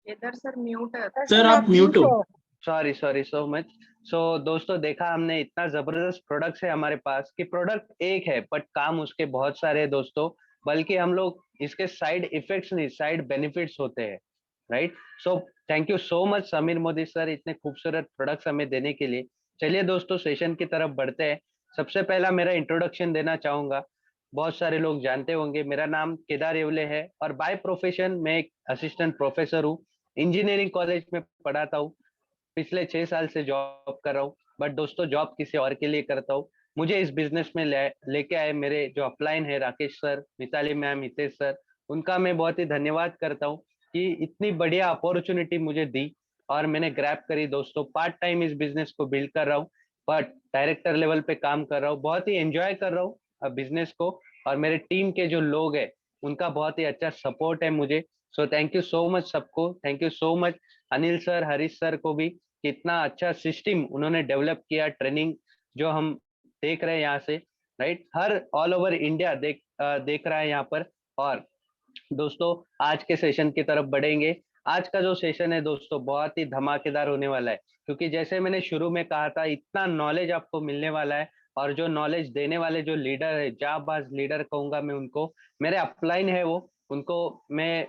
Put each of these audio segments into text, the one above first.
इधर sir mute है। Sir आप म्यूट हो। Sorry so much. सो दोस्तों, देखा हमने, इतना जबरदस्त प्रोडक्ट्स है हमारे पास कि प्रोडक्ट एक है बट काम उसके बहुत सारे हैं दोस्तों। बल्कि हम लोग इसके साइड इफेक्ट्स नहीं, साइड बेनिफिट्स होते हैं। Right. So thank you so much Sameer Modi sir, इतने खूबसूरत प्रोडक्ट्स हमें देने के लिए। चलिए दोस्तों, सेशन की तरफ बढ़ते हैं। सबसे पहला मेरा इंट्रोडक्शन देना चाहूंगा। बहुत सारे लोग जानते होंगे, मेरा नाम केदार येवले है और बाय प्रोफेशन मैं एक असिस्टेंट प्रोफेसर हूँ। इंजीनियरिंग कॉलेज में पढ़ाता हूँ। पिछले 6 साल से जॉब कर रहा हूँ, बट दोस्तों जॉब किसी और के लिए करता हूँ। मुझे इस बिजनेस में लेके आए मेरे जो अपलाइन है, Rakesh sir, Mitali ma'am, Hitesh sir, उनका मैं बहुत ही धन्यवाद करता हूँ कि इतनी बढ़िया अपॉर्चुनिटी मुझे दी और मैंने ग्रैब करी। दोस्तों पार्ट टाइम इस बिजनेस को बिल्ड कर रहा हूँ, बट डायरेक्टर लेवल पे काम कर रहा हूँ, बहुत ही एंजॉय कर रहा हूँ बिजनेस को। और मेरे टीम के जो लोग हैं उनका बहुत ही अच्छा सपोर्ट है मुझे। So thank you so much सबको, thank you so much Anil sir, Harish sir को भी। कितना अच्छा सिस्टम उन्होंने डेवलप किया, ट्रेनिंग जो हम देख रहे हैं यहाँ से। राइट, हर ऑल ओवर इंडिया देख रहा है यहाँ पर। और दोस्तों आज के सेशन की तरफ बढ़ेंगे। आज का जो सेशन है दोस्तों बहुत ही धमाकेदार होने वाला है, क्योंकि जैसे मैंने शुरू में कहा था, इतना नॉलेज आपको मिलने वाला है। और जो नॉलेज देने वाले जो लीडर है, जाबाज लीडर कहूंगा मैं उनको, मेरे अपलाइन है वो, उनको मैं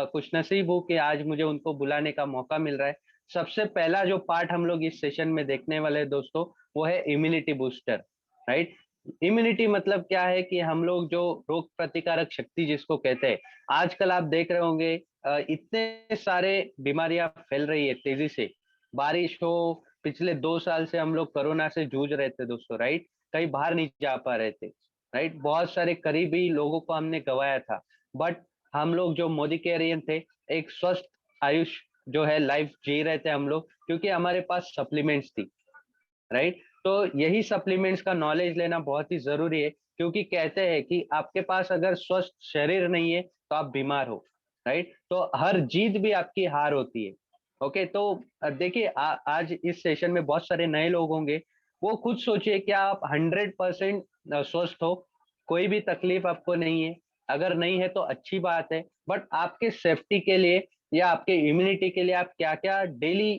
खुश नसीब हूँ कि आज मुझे उनको बुलाने का मौका मिल रहा है। सबसे पहला जो पार्ट हम लोग इस सेशन में देखने वाले हैं दोस्तों, वो है इम्यूनिटी बूस्टर। राइट। इम्यूनिटी मतलब क्या है कि हम लोग जो रोग प्रतिकारक शक्ति जिसको कहते हैं, आजकल आप देख रहे होंगे इतने सारे बीमारियां फैल रही है तेजी से। बारिश हो, पिछले 2 साल से हम लोग कोरोना से जूझ रहे थे दोस्तों। राइट, कहीं बाहर नहीं जा पा रहे थे। राइट, बहुत सारे करीबी लोगों को हमने गंवाया था। बट हम लोग जो मोदी कैरियन थे, एक स्वस्थ आयुष जो है लाइफ जी रहे थे हम लोग, क्योंकि हमारे पास सप्लीमेंट्स थी। राइट। तो यही सप्लीमेंट्स का नॉलेज लेना बहुत ही जरूरी है, क्योंकि कहते हैं कि आपके पास अगर स्वस्थ शरीर नहीं है तो आप बीमार हो। राइट, तो हर जीत भी आपकी हार होती है। ओके, तो देखिए आज इस सेशन में बहुत सारे नए लोग होंगे। वो खुद सोचिए, क्या आप 100% स्वस्थ हो, कोई भी तकलीफ आपको नहीं है? अगर नहीं है तो अच्छी बात है, बट आपके सेफ्टी के लिए या आपके इम्यूनिटी के लिए आप क्या क्या डेली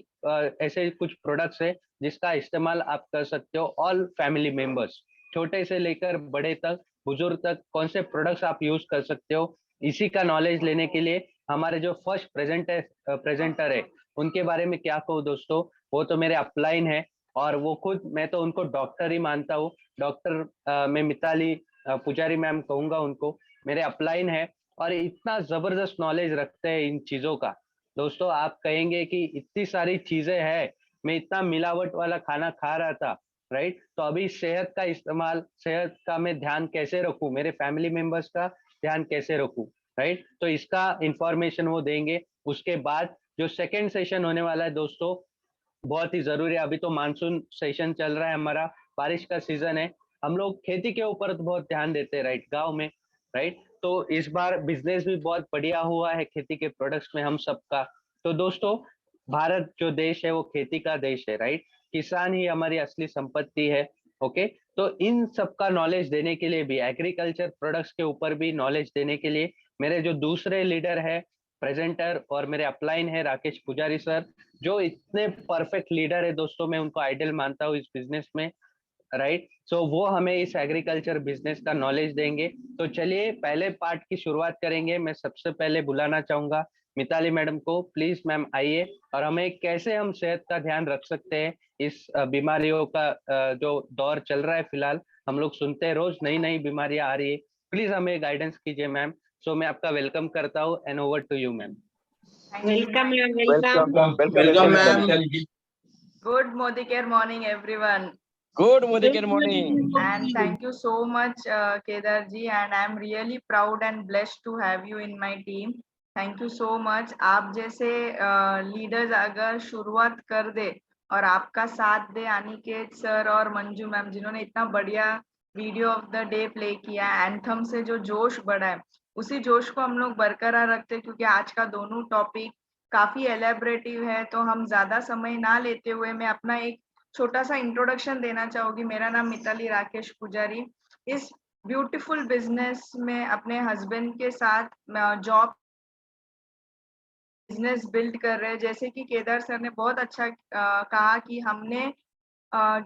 ऐसे कुछ प्रोडक्ट्स है जिसका इस्तेमाल आप कर सकते हो। ऑल फैमिली मेंबर्स, छोटे से लेकर बड़े तक, बुजुर्ग तक, कौन से प्रोडक्ट्स आप यूज कर सकते हो, इसी का नॉलेज लेने के लिए हमारे जो फर्स्ट प्रेजेंटर है उनके बारे में क्या कहूँ दोस्तों। वो तो मेरे अपलाइन है और वो खुद, मैं तो उनको डॉक्टर ही मानता हूँ। डॉक्टर मैं मिताली पुजारी मैम कहूंगा उनको, मेरे अपलाइन है और इतना जबरदस्त नॉलेज रखते हैं इन चीजों का। दोस्तों आप कहेंगे कि इतनी सारी चीजें हैं, मैं इतना मिलावट वाला खाना खा रहा था। राइट, तो अभी सेहत का इस्तेमाल, सेहत का मैं ध्यान कैसे रखूं, मेरे फैमिली मेंबर्स का ध्यान कैसे रखूं। राइट, तो इसका इंफॉर्मेशन वो देंगे। उसके बाद जो सेकंड सेशन होने वाला है दोस्तों, बहुत ही जरूरी है। अभी तो मानसून सेशन चल रहा है हमारा, बारिश का सीजन है। हम लोग खेती के ऊपर तो बहुत ध्यान देते हैं, राइट, गांव में। राइट, तो इस बार बिजनेस भी बहुत बढ़िया हुआ है खेती के प्रोडक्ट्स में हम सबका। तो दोस्तों भारत जो देश है वो खेती का देश है। राइट, किसान ही हमारी असली संपत्ति है। ओके, तो इन सबका नॉलेज देने के लिए भी, एग्रीकल्चर प्रोडक्ट्स के ऊपर भी नॉलेज देने के लिए मेरे जो दूसरे लीडर है, प्रेजेंटर और मेरे अपलाइन है, राकेश पुजारी सर, जो इतने परफेक्ट लीडर है दोस्तों, मैं उनको आइडल मानता हूँ इस बिजनेस में। राइट, सो वो हमें इस एग्रीकल्चर बिजनेस का नॉलेज देंगे। तो चलिए पहले पार्ट की शुरुआत करेंगे। मैं सबसे पहले बुलाना चाहूंगा मिताली मैडम को। प्लीज मैम आइए, और हमें कैसे हम सेहत का ध्यान रख सकते हैं इस बीमारियों का जो दौर चल रहा है फिलहाल। हम लोग सुनते हैं रोज नई नई बीमारियां आ रही है। प्लीज हमें गाइडेंस कीजिए मैम। सो मैं आपका वेलकम करता हूँ and over to you ma'am. Welcome welcome ma'am. Good Modi Care morning, everyone. Good morning. And thank you so much, Kedar ji. And I'm really proud and blessed to have you in my team. Thank you so much. आप जैसे leaders अगर शुरुआत कर दे और आपका साथ दे Aniket sir और Manju ma'am, जिन्होंने इतना बढ़िया video of the day play किया, एंथम से जो जोश बढ़ा है, उसी जोश को हम लोग बरकरार रखते, क्योंकि आज का दोनों टॉपिक काफी एलेबरेटिव है। तो हम ज्यादा समय ना लेते हुए मैं अपना एक छोटा सा इंट्रोडक्शन देना चाहूंगी। मेरा नाम मिताली राकेश पुजारी। इस ब्यूटीफुल बिजनेस में अपने हस्बैंड के साथ जॉब बिजनेस बिल्ड कर रहे हैं। जैसे कि केदार सर ने बहुत अच्छा कहा कि हमने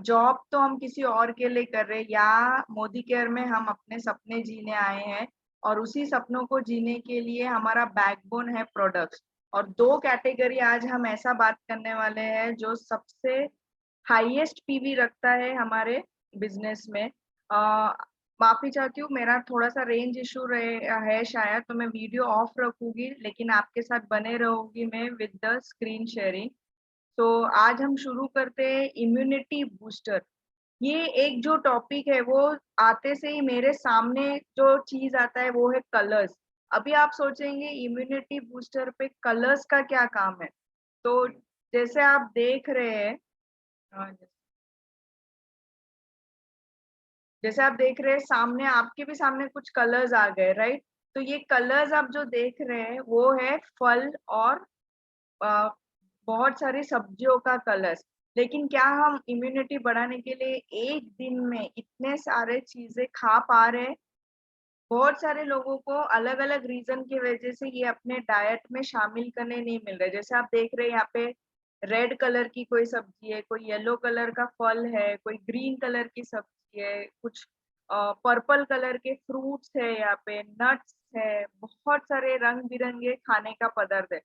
जॉब तो हम किसी और के लिए कर रहे हैं, या मोदी केयर में हम अपने सपने जीने आए हैं और उसी सपनों को जीने के लिए हमारा बैकबोन है प्रोडक्ट्स। और दो कैटेगरी आज हम ऐसा बात करने वाले हैं जो सबसे हाईएस्ट पीवी रखता है हमारे बिजनेस में। माफी चाहती हूँ, मेरा थोड़ा सा रेंज इशू रहे है शायद, तो मैं वीडियो ऑफ रखूंगी लेकिन आपके साथ बने रहूंगी मैं विद द स्क्रीन शेयरिंग। तो आज हम शुरू करते हैं इम्यूनिटी बूस्टर। ये एक जो टॉपिक है वो आते से ही मेरे सामने जो चीज आता है वो है कलर्स। अभी आप सोचेंगे इम्यूनिटी बूस्टर पे कलर्स का क्या काम है। तो जैसे आप देख रहे हैं, जैसे आप देख रहे हैं सामने, आपके भी सामने कुछ कलर्स आ गए, राइट। तो ये कलर्स आप जो देख रहे हैं वो है फल और अ, बहुत सारी सब्जियों का कलर्स। लेकिन क्या हम इम्यूनिटी बढ़ाने के लिए एक दिन में इतने सारे चीजें खा पा रहे हैं? बहुत सारे लोगों को अलग अलग रीजन की वजह से ये अपने डाइट में शामिल करने नहीं मिल रहे। जैसे आप देख रहे हैं यहाँ पे रेड कलर की कोई सब्जी है, कोई येलो कलर का फल है, कोई ग्रीन कलर की सब्जी है, कुछ पर्पल कलर के फ्रूट्स है, यहाँ पे नट्स है, बहुत सारे रंग बिरंगे खाने का पदार्थ है।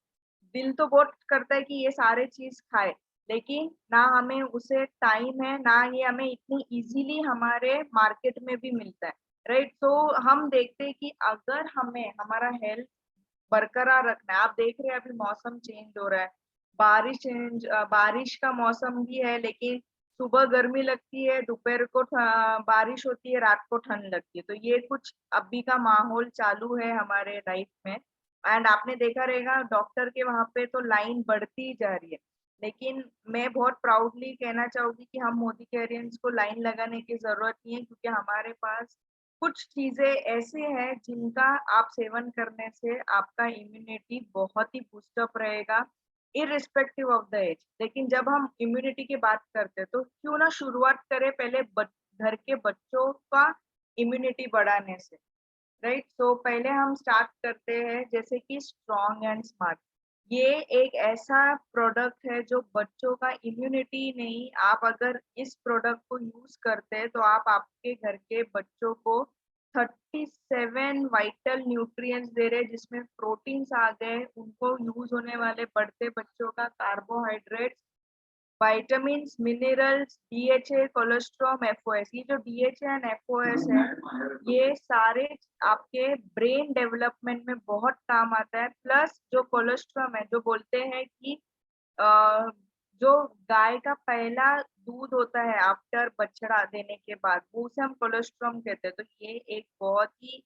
दिल तो बहुत करता है कि ये सारे चीज खाए, लेकिन ना हमें उसे टाइम है, ना ये हमें इतनी इजीली हमारे मार्केट में भी मिलता है, राइट। तो हम देखते हैं कि अगर हमें हमारा हेल्थ बरकरार रखना है, आप देख रहे हैं अभी मौसम चेंज हो रहा है, बारिश का मौसम भी है, लेकिन सुबह गर्मी लगती है, दोपहर को बारिश होती है, रात को ठंड लगती है। तो ये कुछ अभी का माहौल चालू है हमारे लाइफ में। एंड आपने देखा रहेगा डॉक्टर के वहां पे तो लाइन बढ़ती ही जा रही है। लेकिन मैं बहुत प्राउडली कहना चाहूंगी कि हम मोदी कैरियंस को लाइन लगाने की जरूरत नहीं है, क्योंकि हमारे पास कुछ चीजें ऐसे हैं जिनका आप सेवन करने से आपका इम्यूनिटी बहुत ही बूस्टअप रहेगा, इररिस्पेक्टिव ऑफ द एज। लेकिन जब हम इम्यूनिटी की बात करते हैं तो क्यों ना शुरुआत करें पहले घर के बच्चों का इम्यूनिटी बढ़ाने से, राइट। सो पहले हम स्टार्ट करते हैं जैसे कि स्ट्रॉन्ग एंड स्मार्ट। ये एक ऐसा प्रोडक्ट है जो बच्चों का इम्यूनिटी नहीं, आप अगर इस प्रोडक्ट को यूज करते हैं तो आप आपके घर के बच्चों को 37 वाइटल न्यूट्रिएंट्स दे रहे हैं, जिसमें प्रोटीन्स आ गए, उनको यूज होने वाले बढ़ते बच्चों का carbohydrates, vitamins, minerals, DHA, cholesterol, FOS. ये जो डीएचए एंड एफओएस है ये सारे आपके ब्रेन डेवलपमेंट में बहुत काम आता है। प्लस जो कोलेस्ट्रॉल है, जो बोलते हैं कि अ, जो गाय का पहला दूध होता है आफ्टर बछड़ा देने के बाद, वो उसे हम कोलेस्ट्रॉल कहते हैं। तो ये एक बहुत ही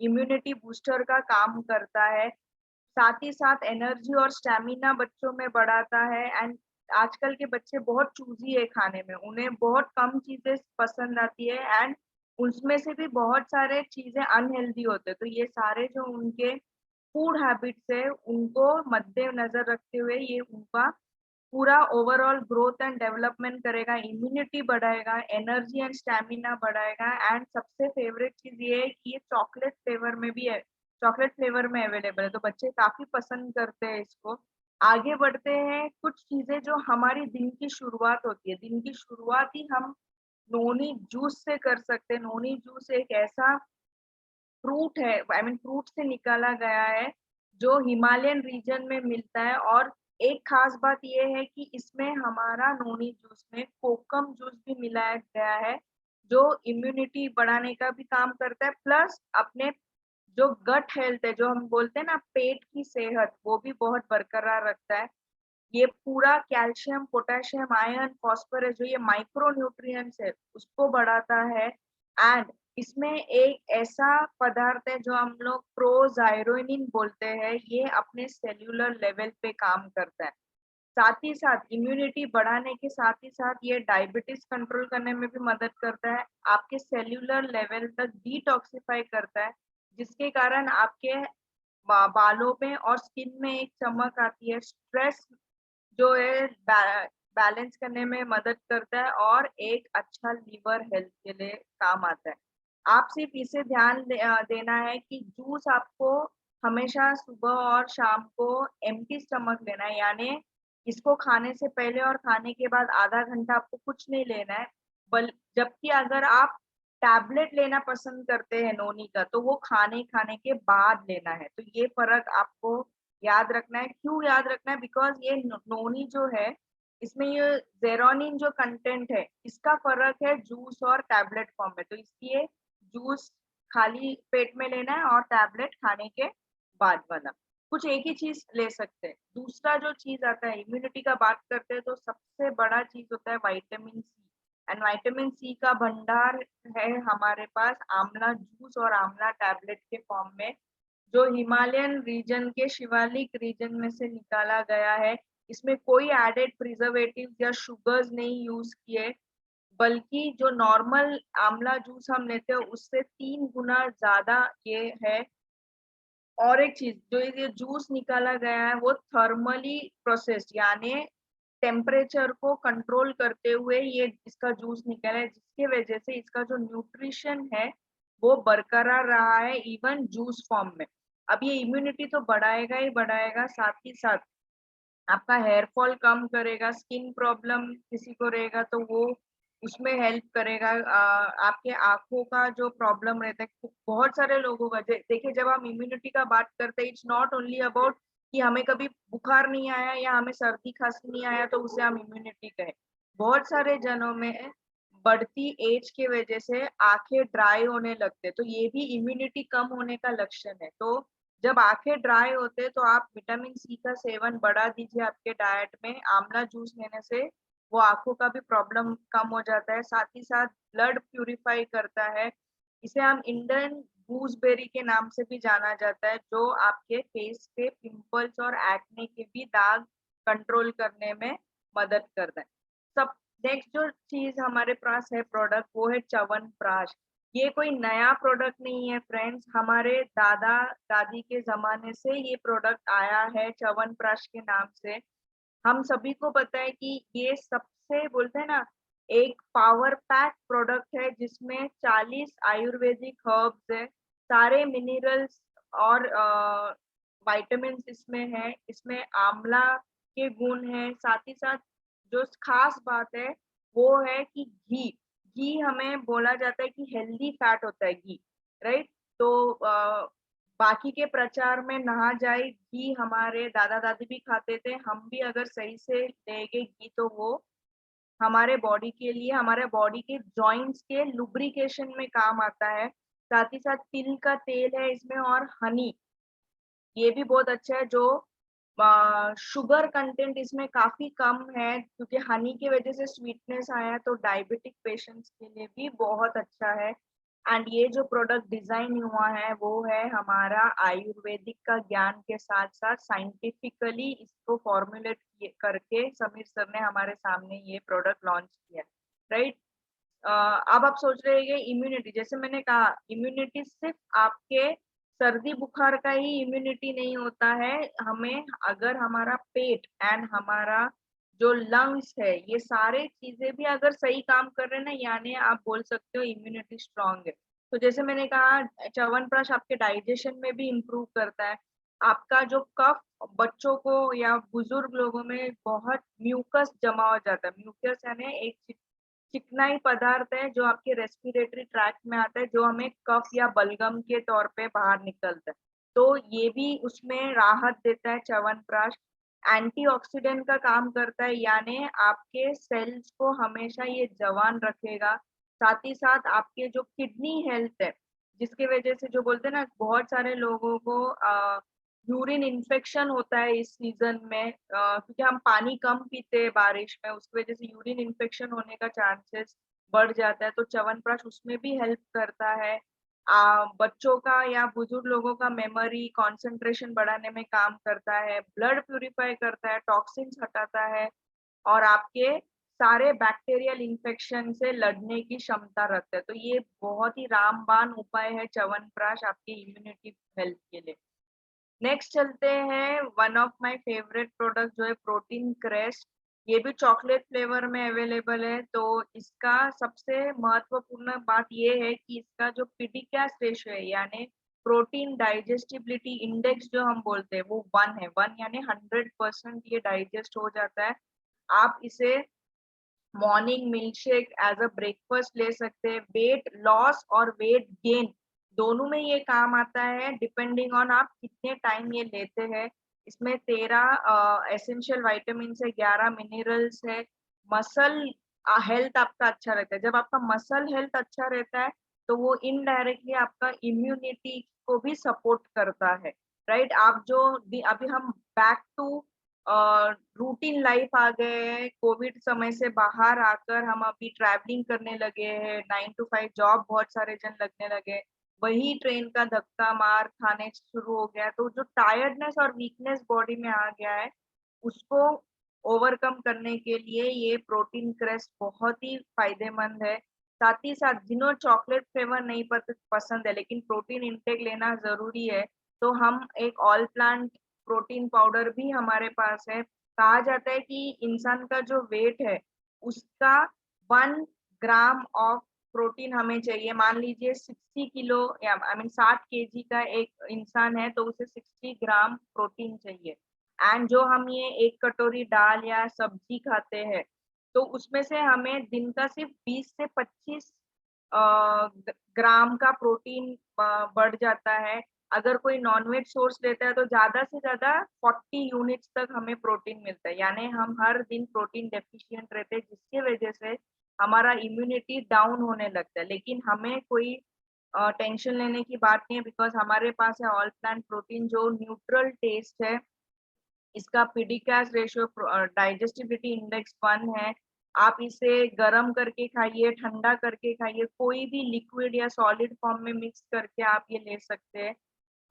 इम्यूनिटी बूस्टर का काम करता है। साथ ही साथ एनर्जी और स्टैमिना बच्चों में बढ़ाता है। एंड आजकल के बच्चे बहुत चूजी है खाने में, उन्हें बहुत कम चीजें पसंद आती है एंड उसमें से भी बहुत सारे चीजें अनहेल्दी होते हैं। तो ये सारे जो उनके फूड हैबिट्स है उनको मद्देनजर रखते हुए ये उनका पूरा ओवरऑल ग्रोथ एंड डेवलपमेंट करेगा, इम्यूनिटी बढ़ाएगा, एनर्जी एंड स्टैमिना बढ़ाएगा। एंड सबसे फेवरेट चीज ये है कि ये चॉकलेट फ्लेवर में भी है, चॉकलेट फ्लेवर में अवेलेबल है, तो बच्चे काफी पसंद करते हैं इसको। आगे बढ़ते हैं, कुछ चीजें जो हमारी दिन की शुरुआत होती है, दिन की शुरुआत ही हम नोनी जूस से कर सकते हैं। नोनी जूस एक ऐसा फ्रूट है, आई मीन फ्रूट से निकाला गया है जो हिमालयन रीजन में मिलता है। और एक खास बात ये है कि इसमें हमारा नोनी जूस में कोकम जूस भी मिलाया गया है, जो इम्यूनिटी बढ़ाने का भी काम करता है, प्लस अपने जो गट हेल्थ है, जो हम बोलते हैं ना पेट की सेहत, वो भी बहुत बरकरार रखता है। ये पूरा कैल्शियम, पोटेशियम, आयरन, फॉस्फोरस, जो ये माइक्रो न्यूट्रिएंट्स है उसको बढ़ाता है। एंड इसमें एक ऐसा पदार्थ है जो हम लोग प्रोजाइरोनिन बोलते हैं, ये अपने सेल्यूलर लेवल पे काम करता है। साथ ही साथ इम्यूनिटी बढ़ाने के साथ ही साथ ये डायबिटीज कंट्रोल करने में भी मदद करता है, आपके सेल्यूलर लेवल तक डिटॉक्सिफाई करता है, जिसके कारण आपके बालों में और स्किन में एक चमक आती है। स्ट्रेस जो है बैलेंस करने में मदद करता है और एक अच्छा लीवर हेल्थ के लिए काम आता है। आप सिर्फ इसे ध्यान देना है कि जूस आपको हमेशा सुबह और शाम को एम्प्टी स्टमक लेना है, यानी इसको खाने से पहले और खाने के बाद आधा घंटा आपको कुछ नहीं लेना है। जबकि अगर आप टैबलेट लेना पसंद करते हैं नोनी का, तो वो खाने के बाद लेना है। तो ये फर्क आपको याद रखना है। क्यों याद रखना है? बिकॉज ये नोनी जो है, इसमें ये जेरोनिन जो कंटेंट है, इसका फर्क है जूस और टैबलेट फॉर्म में। तो इसलिए जूस खाली पेट में लेना है और टैबलेट खाने के बाद वाला। कुछ एक ही चीज ले सकते हैं। दूसरा जो चीज आता है, इम्यूनिटी का बात करते हैं तो सबसे बड़ा चीज होता है vitamin C. And vitamin C का भंडार है हमारे पास आंवला जूस और आंवला टैबलेट के फॉर्म में, जो हिमालयन रीजन के शिवालिक रीजन में से निकाला गया है। इसमें कोई एडेड प्रिजर्वेटिव या शुगर्स नहीं यूज किए, बल्कि जो नॉर्मल आंवला जूस हम लेते हैं उससे 3 गुना ज्यादा ये है। और एक चीज, जो ये जूस निकाला गया है वो थर्मली प्रोसेस्ड, यानी टेम्परेचर को कंट्रोल करते हुए ये इसका जूस निकला है, जिसकी वजह से इसका जो न्यूट्रिशन है वो बरकरार रहा है इवन जूस फॉर्म में। अब ये इम्यूनिटी तो बढ़ाएगा ही बढ़ाएगा, साथ ही साथ आपका हेयर फॉल कम करेगा, स्किन प्रॉब्लम किसी को रहेगा तो वो उसमें हेल्प करेगा। आपके आंखों का जो प्रॉब्लम रहता है बहुत सारे लोगों का, देखिए जब हम इम्यूनिटी का बात करते हैं, इट्स नॉट ओनली अबाउट कि हमें कभी बुखार नहीं आया या हमें सर्दी खांसी नहीं आया तो उसे हम इम्यूनिटी कहें। बहुत सारे जनों में बढ़ती एज की वजह से आंखें ड्राई होने लगते, तो ये भी इम्यूनिटी कम होने का लक्षण है। तो जब आंखें ड्राई होते तो आप विटामिन सी का सेवन बढ़ा दीजिए आपके डाइट में। आंवला जूस लेने से वो आंखों का भी प्रॉब्लम कम हो जाता है, साथ ही साथ ब्लड प्यूरिफाई करता है। इसे हम इंडियन गूसबेरी के नाम से भी जाना जाता है, जो आपके फेस पे पिंपल्स और एक्ने के भी दाग कंट्रोल करने में मदद करता है। सब नेक्स्ट जो चीज हमारे पास है प्रोडक्ट, वो है च्यवनप्राश। ये कोई नया प्रोडक्ट नहीं है फ्रेंड्स, हमारे दादा दादी के जमाने से ये प्रोडक्ट आया है च्यवनप्राश के नाम से। हम सभी को पता है कि ये सबसे बोलते हैं ना, एक पावर पैक प्रोडक्ट है जिसमें 40 आयुर्वेदिक हर्ब्स है, सारे मिनरल्स और विटामिन इसमें है। इसमें आंवला के गुण है, साथ ही साथ जो खास बात है वो है कि घी। घी हमें बोला जाता है कि हेल्दी फैट होता है घी, राइट? तो बाकी के प्रचार में नहा जाए, घी हमारे दादा दादी भी खाते थे, हम भी अगर सही से लेंगे घी तो वो हमारे बॉडी के लिए, हमारे बॉडी के जॉइंट्स के लुब्रिकेशन में काम आता है। साथ ही साथ तिल का तेल है इसमें और हनी, ये भी बहुत अच्छा है। जो शुगर कंटेंट इसमें काफी कम है, क्योंकि हनी की वजह से स्वीटनेस आया है, तो डायबिटिक पेशेंट्स के लिए भी बहुत अच्छा है। एंड ये जो प्रोडक्ट डिजाइन हुआ है वो है हमारा आयुर्वेदिक का ज्ञान के साथ साथ साइंटिफिकली इसको फॉर्मुलेट करके समीर सर ने हमारे सामने ये प्रोडक्ट लॉन्च किया, राइट? अब आप सोच रहे हैं इम्यूनिटी, जैसे मैंने कहा इम्यूनिटी सिर्फ आपके सर्दी बुखार का ही इम्यूनिटी नहीं होता है। हमें अगर हमारा पेट एंड हमारा जो लंग्स है, ये सारे चीजें भी अगर सही काम कर रहे हैं ना, यानी आप बोल सकते हो इम्यूनिटी स्ट्रांग है। तो जैसे मैंने कहा च्यवनप्राश आपके डाइजेशन में भी इम्प्रूव करता है। आपका जो कफ, बच्चों को या बुजुर्ग लोगों में बहुत म्यूकस जमा हो जाता है, म्यूकस यानी एक चिकनाई पदार्थ है जो आपके रेस्पिरेटरी ट्रैक्ट में आता है, जो हमें कफ या बलगम के तौर पे बाहर निकलता है। तो ये भी उसमें राहत देता है च्यवनप्राश। एंटीऑक्सीडेंट का काम करता है, यानी आपके सेल्स को हमेशा ये जवान रखेगा। साथ ही साथ आपके जो किडनी हेल्थ है, जिसकी वजह से जो बोलते हैं ना, बहुत सारे लोगों को यूरिन इन्फेक्शन होता है इस सीजन में, क्योंकि हम पानी कम पीते हैं बारिश में, उसकी वजह से यूरिन इन्फेक्शन होने का चांसेस बढ़ जाता है। तो च्यवनप्राश उसमें भी हेल्प करता है। बच्चों का या बुजुर्ग लोगों का मेमोरी कंसंट्रेशन बढ़ाने में काम करता है, ब्लड प्यूरिफाई करता है, टॉक्सिन्स हटाता है और आपके सारे बैक्टीरियल इन्फेक्शन से लड़ने की क्षमता रखता है। तो ये बहुत ही रामबाण उपाय है च्यवनप्राश आपकी इम्यूनिटी हेल्थ के लिए। नेक्स्ट चलते हैं one of my favourite product, जो है प्रोटीन क्रेस्ट। ये भी चॉकलेट फ्लेवर में अवेलेबल है। तो इसका सबसे महत्वपूर्ण बात ये है कि इसका जो पीडीक्यास रेशियो है, यानी प्रोटीन डाइजेस्टिबिलिटी इंडेक्स जो हम बोलते हैं वो 1 है। 1 यानी 100% ये डाइजेस्ट हो जाता है। आप इसे morning milk shake as a breakfast ले सकते हैं। वेट लॉस और वेट गेन दोनों में ये काम आता है, डिपेंडिंग ऑन आप कितने टाइम ये लेते हैं। इसमें 13 एसेंशियल वाइटामिन है, 11 मिनरल्स है। मसल हेल्थ आपका अच्छा रहता है। जब आपका मसल हेल्थ अच्छा रहता है तो वो इनडायरेक्टली आपका इम्यूनिटी को भी सपोर्ट करता है, राइट। आप जो अभी हम बैक टू रूटीन लाइफ आ गए हैं, कोविड समय से बाहर आकर हम अभी ट्रैवलिंग करने लगे हैं, 9 to 5 जॉब बहुत सारे जन लगने लगे, वही ट्रेन का धक्का मार खाने शुरू हो गया, तो जो टायर्डनेस और वीकनेस बॉडी में आ गया है उसको ओवरकम करने के लिए ये प्रोटीन क्रेस्ट बहुत ही फायदेमंद है। साथ ही साथ जिन्हों चॉकलेट फ्लेवर नहीं पसंद है लेकिन प्रोटीन इंटेक लेना जरूरी है, तो हम एक ऑल प्लांट प्रोटीन पाउडर भी हमारे पास है। कहा जाता है कि इंसान का जो वेट है उसका 1 ग्राम ऑफ प्रोटीन हमें चाहिए। मान लीजिए 60 किलो या 60 kg का एक इंसान है तो उसे 60 ग्राम प्रोटीन चाहिए। एंड जो हम ये 1 कटोरी दाल या सब्जी खाते हैं तो उसमें से हमें दिन का सिर्फ 20 से 25 ग्राम का प्रोटीन बढ़ जाता है। अगर कोई नॉनवेज सोर्स लेता है तो ज्यादा से ज्यादा 40 यूनिट्स तक हमें प्रोटीन मिलता है। यानी हम हर दिन प्रोटीन डेफिशिएंट रहते हैं, जिसकी वजह से हमारा इम्यूनिटी डाउन होने लगता है। लेकिन हमें कोई टेंशन लेने की बात नहीं है, बिकॉज हमारे पास है ऑल प्लांट प्रोटीन जो न्यूट्रल टेस्ट है। इसका पीडीकैश रेशियो डाइजेस्टिबिलिटी इंडेक्स 1 है। आप इसे गर्म करके खाइए, ठंडा करके खाइए, कोई भी लिक्विड या सॉलिड फॉर्म में मिक्स करके आप ये ले सकते हैं।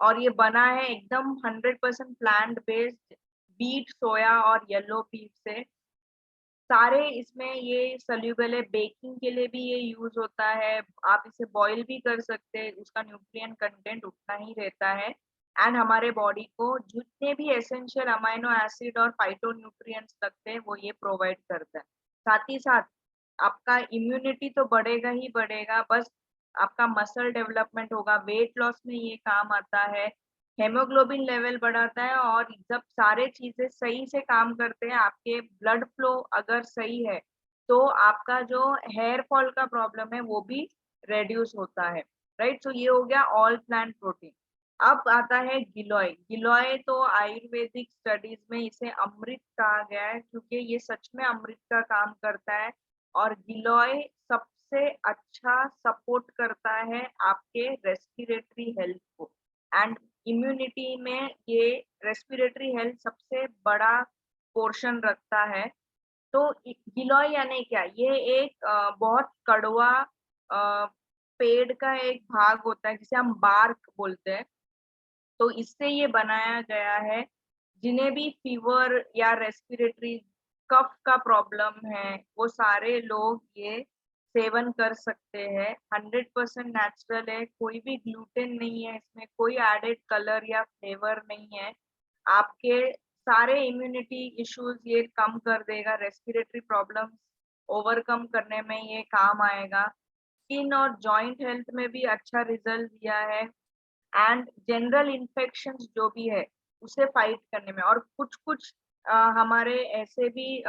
और ये बना है एकदम 100% प्लांट बेस्ड, बीट, सोया और येलो पीस से। सारे इसमें ये सॉल्युबल है, बेकिंग के लिए भी ये यूज होता है। आप इसे बॉईल भी कर सकते हैं, उसका न्यूट्रिएंट कंटेंट उतना ही रहता है। एंड हमारे बॉडी को जितने भी एसेंशियल अमाइनो एसिड और फाइटोन्यूट्रिएंट्स लगते हैं वो ये प्रोवाइड करता है। साथ ही साथ आपका इम्यूनिटी तो बढ़ेगा ही बढ़ेगा, बस आपका मसल डेवलपमेंट होगा। वेट लॉस में ये काम आता है, हेमोग्लोबिन लेवल बढ़ाता है। और जब सारे चीजें सही से काम करते हैं, आपके ब्लड फ्लो अगर सही है तो आपका जो हेयर फॉल का प्रॉब्लम है वो भी रेड्यूस होता है, राइट। सो ये हो गया ऑल प्लांट प्रोटीन। अब आता है गिलोय। गिलोय तो आयुर्वेदिक स्टडीज में इसे अमृत कहा गया है, क्योंकि ये सच में अमृत का काम करता है। और गिलोय सबसे अच्छा सपोर्ट करता है आपके रेस्पिरेटरी हेल्थ को। एंड इम्यूनिटी में ये रेस्पिरेटरी हेल्थ सबसे बड़ा पोर्शन रखता है। तो गिलोय यानी क्या, ये एक बहुत कड़वा पेड़ का एक भाग होता है जिसे हम बार्क बोलते हैं। तो इससे ये बनाया गया है। जिन्हें भी फीवर या रेस्पिरेटरी कफ का प्रॉब्लम है वो सारे लोग ये सेवन कर सकते हैं। 100% नेचुरल है, कोई भी ग्लूटेन नहीं है इसमें, कोई एडेड कलर या फ्लेवर नहीं है। आपके सारे इम्यूनिटी इश्यूज ये कम कर देगा, रेस्पिरेटरी प्रॉब्लम्स ओवरकम करने में ये काम आएगा। स्किन और जॉइंट हेल्थ में भी अच्छा रिजल्ट दिया है। एंड जनरल इन्फेक्शंस जो भी है उसे फाइट करने में। और कुछ कुछ हमारे ऐसे भी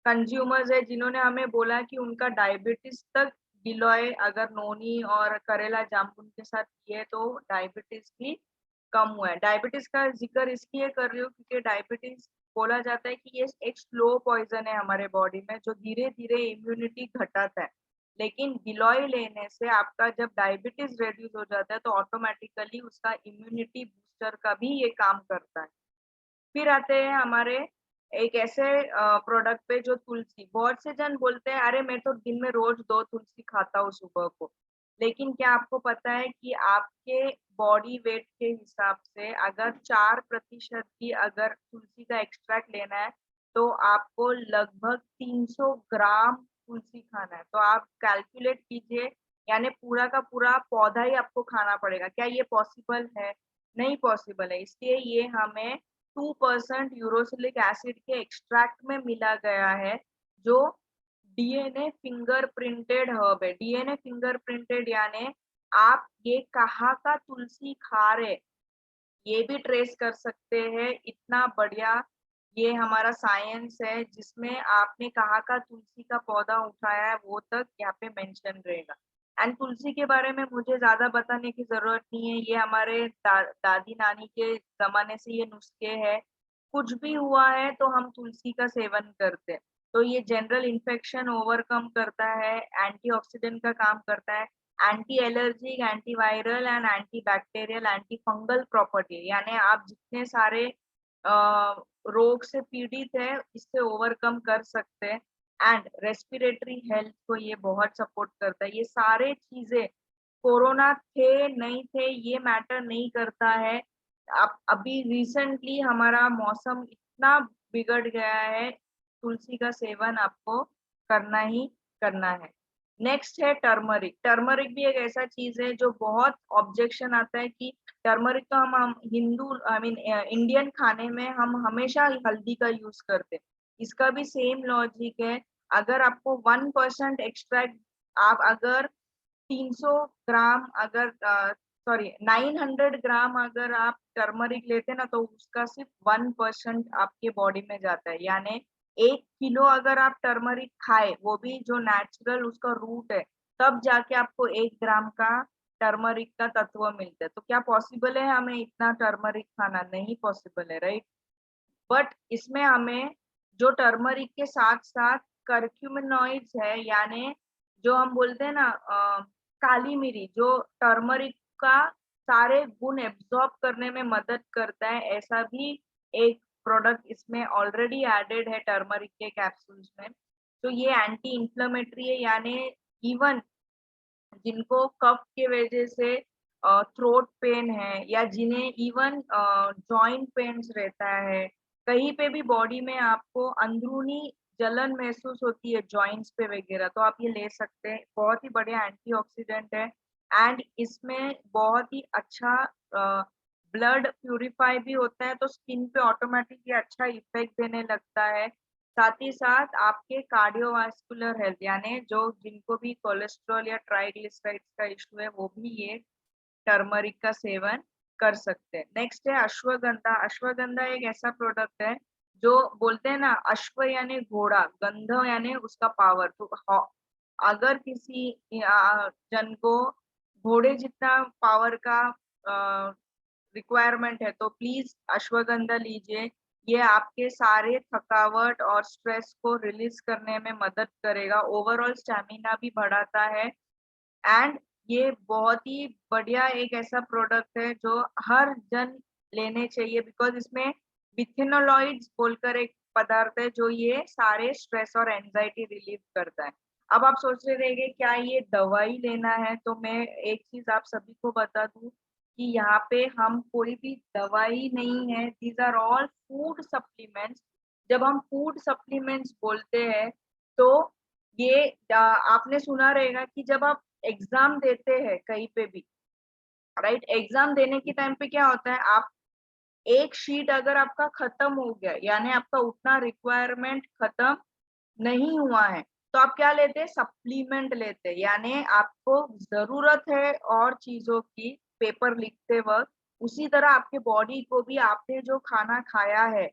कंज्यूमर्स है जिन्होंने हमें बोला कि उनका डायबिटीज तक गिलोय अगर नोनी और करेला जामुन के साथ किए तो डायबिटीज भी कम हुआ है। डायबिटीज का जिक्र इसलिए कर रही हूँ क्योंकि डायबिटीज बोला जाता है कि ये एक स्लो पॉइजन है हमारे बॉडी में जो धीरे धीरे इम्यूनिटी घटाता है। लेकिन गिलोय लेने से आपका जब डायबिटीज रेड्यूस हो जाता है तो ऑटोमेटिकली उसका इम्यूनिटी बूस्टर का भी ये काम करता है। फिर आते हैं हमारे एक ऐसे प्रोडक्ट पे जो तुलसी। बहुत से जन बोलते हैं अरे मैं तो दिन में रोज 2 तुलसी खाता हूँ सुबह को। लेकिन क्या आपको पता है कि आपके बॉडी वेट के हिसाब से अगर 4% की अगर तुलसी का एक्सट्रैक्ट लेना है तो आपको लगभग 300 ग्राम तुलसी खाना है। तो आप कैलकुलेट कीजिए, यानी पूरा का पूरा पौधा ही आपको खाना पड़ेगा। क्या ये पॉसिबल है? नहीं पॉसिबल है। इसलिए ये हमें 2% यूरोसिलिक एसिड के एक्सट्रैक्ट में मिला गया है जो डीएनए फिंगर प्रिंटेड हर्ब है। डीएनए फिंगर प्रिंटेड यानी आप ये कहाँ का तुलसी खा रहे ये भी ट्रेस कर सकते हैं। इतना बढ़िया ये हमारा साइंस है जिसमें आपने कहाँ का तुलसी का पौधा उठाया है वो तक यहाँ पे मेंशन रहेगा। एंड तुलसी के बारे में मुझे ज्यादा बताने की जरूरत नहीं है, ये हमारे दादी नानी के जमाने से ये नुस्खे है। कुछ भी हुआ है तो हम तुलसी का सेवन करते हैं। तो ये जनरल इन्फेक्शन ओवरकम करता है, एंटीऑक्सीडेंट का काम करता है, anti allergic, anti viral and anti bacterial, anti fungal property, यानी आप जितने सारे रोग से पीड़ित है इससे ओवरकम कर सकते हैं। एंड रेस्पिरेटरी हेल्थ को ये बहुत सपोर्ट करता है। ये सारे चीजें कोरोना थे नहीं थे ये मैटर नहीं करता है। अब अभी रिसेंटली हमारा मौसम इतना बिगड़ गया है, तुलसी का सेवन आपको करना ही करना है। नेक्स्ट है टर्मरिक। टर्मरिक भी एक ऐसा चीज है जो बहुत ऑब्जेक्शन आता है कि टर्मरिक तो हम हिंदू आई मीन इंडियन खाने में हम हमेशा हल्दी का यूज करते हैं। इसका भी सेम लॉजिक है। अगर आपको 1% एक्सट्रैक्ट, आप अगर 300 ग्राम अगर सॉरी 900 ग्राम अगर आप टर्मरिक लेते ना तो उसका सिर्फ 1% आपके बॉडी में जाता है। यानी 1 किलो अगर आप टर्मरिक खाए वो भी जो नेचुरल उसका रूट है तब जाके आपको 1 ग्राम का टर्मरिक का तत्व मिलता है। तो क्या पॉसिबल है हमें इतना टर्मरिक खाना? नहीं पॉसिबल है, राइट। बट इसमें हमें जो टर्मरिक के साथ साथ कर्क्यूमिनॉइड्स है, यानी जो हम बोलते हैं ना काली मिरी, जो टर्मरिक का सारे गुण एब्जॉर्ब करने में मदद करता है, ऐसा भी एक प्रोडक्ट इसमें ऑलरेडी एडेड है टर्मरिक के कैप्सूल्स में। तो ये एंटी इंफ्लेमेटरी है, यानी इवन जिनको कफ के वजह से थ्रोट पेन है या जिन्हें इवन जॉइंट पेन्स रहता है, कहीं पे भी बॉडी में आपको अंदरूनी जलन महसूस होती है जॉइंट्स पे वगैरह, तो आप ये ले सकते हैं। बहुत ही बढ़िया एंटीऑक्सीडेंट है एंड इसमें बहुत ही अच्छा ब्लड प्यूरिफाई भी होता है, तो स्किन पे ऑटोमेटिकली अच्छा इफेक्ट देने लगता है। साथ ही साथ आपके कार्डियोवास्कुलर हेल्थ, यानी जो जिनको भी कोलेस्ट्रॉल या ट्राइग्लिसराइड्स का इशू है वो भी ये टर्मरिक का सेवन कर सकते हैं। नेक्स्ट है अश्वगंधा। अश्वगंधा एक ऐसा प्रोडक्ट है जो बोलते हैं ना, अश्व यानी घोड़ा, गंध यानी उसका पावर। तो अगर किसी जन को घोड़े जितना पावर का रिक्वायरमेंट है तो प्लीज अश्वगंधा लीजिए। ये आपके सारे थकावट और स्ट्रेस को रिलीज करने में मदद करेगा, ओवरऑल स्टैमिना भी बढ़ाता है। एंड ये बहुत ही बढ़िया एक ऐसा प्रोडक्ट है जो हर जन लेने चाहिए, बिकॉज इसमें बिथेनोलॉइड्स बोलकर एक पदार्थ है जो ये सारे स्ट्रेस और एंजाइटी रिलीव करता है। अब आप सोच रहे रहेंगे क्या ये दवाई लेना है, तो मैं एक चीज आप सभी को बता दूं कि यहाँ पे हम कोई भी दवाई नहीं है, these are all food supplements. जब हम फूड सप्लीमेंट्स बोलते हैं तो ये आपने सुना रहेगा कि जब आप एग्जाम देते हैं कहीं पे भी, राइट, एग्जाम देने के टाइम पे क्या होता है, आप एक शीट अगर आपका खत्म हो गया यानी आपका उतना रिक्वायरमेंट खत्म नहीं हुआ है तो आप क्या लेते हैं, सप्लीमेंट लेते हैं। यानी आपको जरूरत है और चीजों की पेपर लिखते वक्त, उसी तरह आपके बॉडी को भी आपने जो खाना खाया है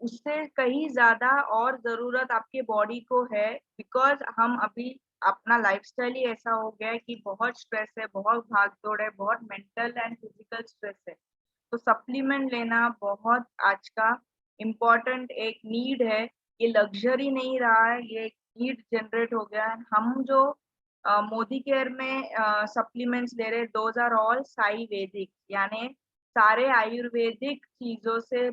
उससे कहीं ज्यादा और जरूरत आपके बॉडी को है। बिकॉज हम अभी अपना लाइफस्टाइल ही ऐसा हो गया है कि बहुत स्ट्रेस है, बहुत भाग दौड़ है, बहुत मेंटल एंड फिजिकल स्ट्रेस है। तो सप्लीमेंट लेना बहुत आज का इम्पोर्टेंट एक नीड है। ये लग्जरी नहीं रहा है, ये एक नीड जनरेट हो गया है। हम जो मोदी केयर में सप्लीमेंट्स ले रहे, दोज आर ऑल साई वैदिक, यानी सारे आयुर्वेदिक चीजों से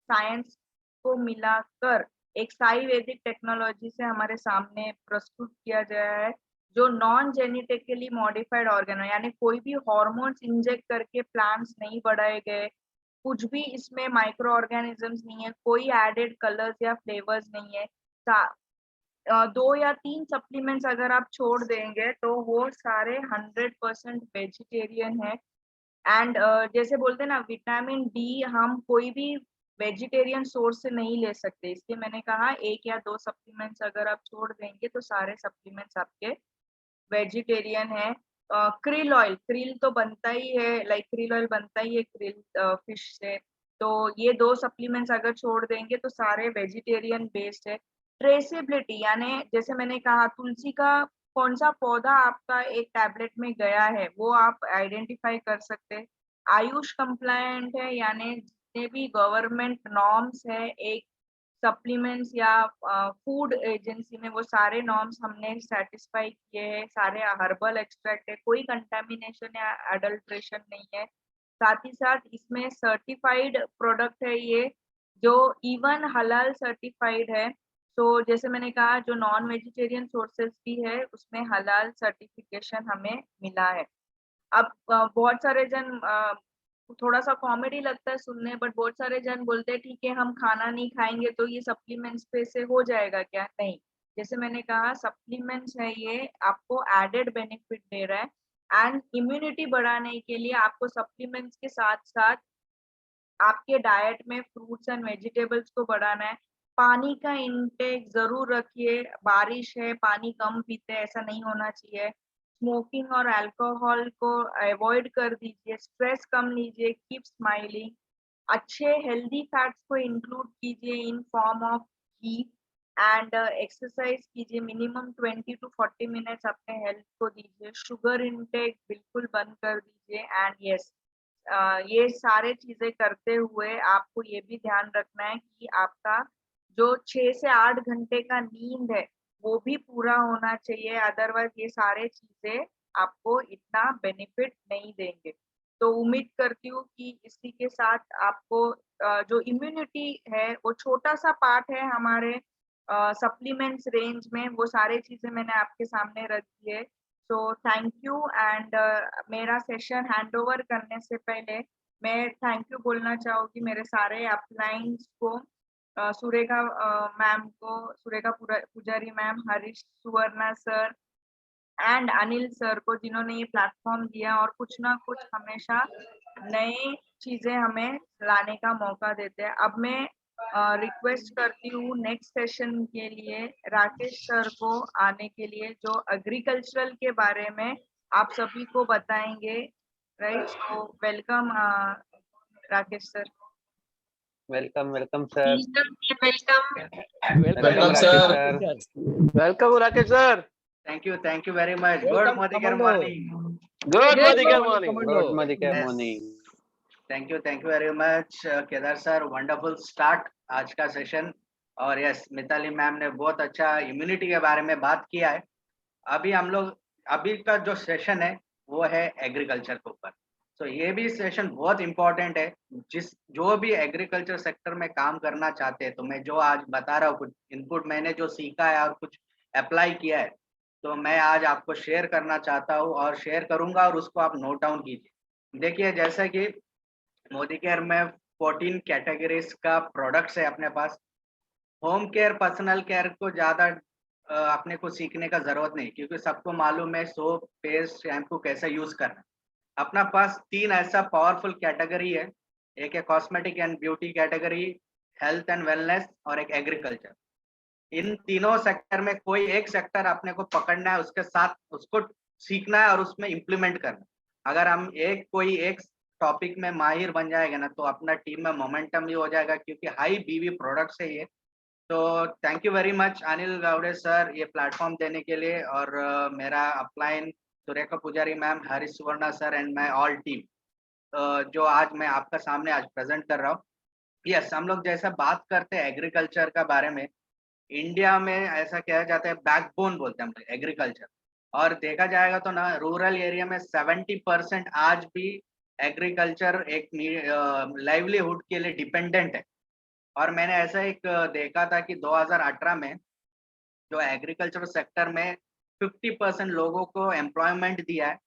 साइंस को मिलाकर एक साई वैदिक टेक्नोलॉजी से हमारे सामने प्रस्तुत किया गया है, जो नॉन जेनेटिकली मॉडिफाइड ऑर्गेनो, यानी कोई भी हॉर्मोन्स इंजेक्ट करके प्लांट्स नहीं बढ़ाए गए, कुछ भी इसमें माइक्रो ऑर्गेनिजम्स नहीं है, कोई एडेड कलर्स या फ्लेवर्स नहीं है। 2 या 3 सप्लीमेंट्स अगर आप छोड़ देंगे तो वो सारे 100% वेजिटेरियन है। एंड जैसे बोलते हैं ना, विटामिन डी हम कोई भी वेजिटेरियन सोर्स से नहीं ले सकते, इसलिए मैंने कहा 1 या 2 सप्लीमेंट्स अगर आप छोड़ देंगे तो सारे सप्लीमेंट्स आपके वेजिटेरियन है। क्रिल ऑयल, क्रिल तो बनता ही है, लाइक क्रिल ऑयल बनता ही है क्रिल फिश से। तो ये 2 सप्लीमेंट्स अगर छोड़ देंगे तो सारे वेजिटेरियन बेस्ड है। ट्रेसेबिलिटी यानी जैसे मैंने कहा तुलसी का कौन सा पौधा आपका एक टैबलेट में गया है वो आप आइडेंटिफाई कर सकते हैं। आयुष कंप्लायंट है यानी जितने भी गवर्नमेंट नॉर्म्स है एक सप्लीमेंट्स या फूड एजेंसी में वो सारे नॉर्म्स हमने सेटिस्फाई किए हैं, सारे हर्बल एक्सट्रैक्ट है, कोई कंटामिनेशन या अडल्ट्रेशन नहीं है। साथ ही साथ इसमें सर्टिफाइड प्रोडक्ट है ये, जो इवन हलाल सर्टिफाइड है। तो जैसे मैंने कहा जो नॉन वेजिटेरियन सोर्सेस भी है उसमें हलाल सर्टिफिकेशन हमें मिला है। अब बहुत सारे जन थोड़ा सा कॉमेडी लगता है सुनने, बट बहुत सारे जन बोलते हैं ठीक है हम खाना नहीं खाएंगे तो ये सप्लीमेंट्स पे से हो जाएगा क्या? नहीं, जैसे मैंने कहा सप्लीमेंट्स है ये आपको एडेड बेनिफिट दे रहा है एंड इम्यूनिटी बढ़ाने के लिए आपको सप्लीमेंट्स के साथ साथ आपके डाइट में फ्रूट्स एंड वेजिटेबल्स को बढ़ाना है। पानी का इंटेक जरूर रखिए, बारिश है पानी कम पीते हैं ऐसा नहीं होना चाहिए। स्मोकिंग और अल्कोहल को अवॉइड कर दीजिए, स्ट्रेस कम लीजिए, कीप स्माइलिंग। अच्छे हेल्दी फैट्स को इंक्लूड कीजिए in form of ghee and exercise कीजिए, मिनिमम 20 to 40 मिनट्स अपने हेल्थ को दीजिए। शुगर इंटेक बिल्कुल बंद कर दीजिए एंड यस ये सारे चीजें करते हुए आपको ये भी ध्यान रखना है कि आपका जो 6 से 8 घंटे का नींद है वो भी पूरा होना चाहिए, अदरवाइज ये सारे चीजें आपको इतना बेनिफिट नहीं देंगे। तो उम्मीद करती हूँ कि इसी के साथ आपको जो इम्यूनिटी है वो छोटा सा पार्ट है हमारे सप्लीमेंट्स रेंज में, वो सारी चीजें मैंने आपके सामने रख दी है। सो थैंक यू एंड मेरा सेशन हैंड ओवर करने से पहले मैं थैंक यू बोलना चाहूंगी मेरे सारे अपलाइंस को, सुरेखा मैम को, Surekha Pujari ma'am, Harish Suvarna sir and Anil sir को जिन्होंने ये प्लेटफॉर्म दिया और कुछ ना कुछ हमेशा नए चीजें हमें लाने का मौका देते हैं। अब मैं रिक्वेस्ट करती हूँ नेक्स्ट सेशन के लिए राकेश सर को आने के लिए, जो एग्रीकल्चरल के बारे में आप सभी को बताएंगे। Right, so welcome Rakesh sir. Welcome welcome sir. Welcome, welcome sir. Rakesh sir. Welcome, Rakesh sir. Thank you very much. Good Welcome, Madhikar Commando. morning. Good Madhikar morning. Commando. Good morning Yes. Morning. Thank you very much, Kedar sir. Wonderful start आज का session. और yes Mitali ma'am ने बहुत अच्छा immunity के बारे में बात किया है। अभी हम लोग अभी का जो सेशन है वो है एग्रीकल्चर के ऊपर। तो ये भी सेशन बहुत इम्पोर्टेंट है। जो भी एग्रीकल्चर सेक्टर में काम करना चाहते हैं, तो मैं जो आज बता रहा हूँ कुछ इनपुट मैंने जो सीखा है और कुछ अप्लाई किया है, तो मैं आज आपको शेयर करना चाहता हूँ और शेयर करूंगा और उसको आप नोट डाउन कीजिए। देखिए जैसे कि मोदी केयर में 14 कैटेगरीज का प्रोडक्ट्स है अपने पास। होम केयर पर्सनल केयर को ज़्यादा अपने को सीखने का ज़रूरत नहीं, क्योंकि सबको मालूम है सोप, पेस्ट, शैम्पू कैसे यूज़ करना। अपना पास 3 ऐसा पावरफुल कैटेगरी है, एक है cosmetic and beauty category, health and wellness और एक एग्रीकल्चर। इन तीनों सेक्टर में कोई एक सेक्टर अपने को पकड़ना है, उसके साथ उसको सीखना है और उसमें इम्प्लीमेंट करना है। अगर हम कोई एक टॉपिक में माहिर बन जाएगा ना, तो अपना टीम में मोमेंटम भी हो जाएगा, क्योंकि हाई बीवी प्रोडक्ट्स है ये। तो thank you very much Anil Gawade sir ये प्लेटफॉर्म देने के लिए, और मेरा upline Surekha Pujari ma'am, Harish Suvarna sir and my all team, जो आज मैं आपका सामने आज प्रेजेंट कर रहा हूँ। यस, हम लोग जैसा बात करते हैं एग्रीकल्चर का बारे में, इंडिया में ऐसा कहा जाता है बैकबोन बोलते हैं हम लोग एग्रीकल्चर। और देखा जाएगा तो ना रूरल एरिया में 70% आज भी एग्रीकल्चर एक लाइवलीहुड के लिए डिपेंडेंट है। और मैंने ऐसा एक देखा था कि 2018 में जो एग्रीकल्चर सेक्टर में 50% लोगों को एम्प्लॉयमेंट दिया है,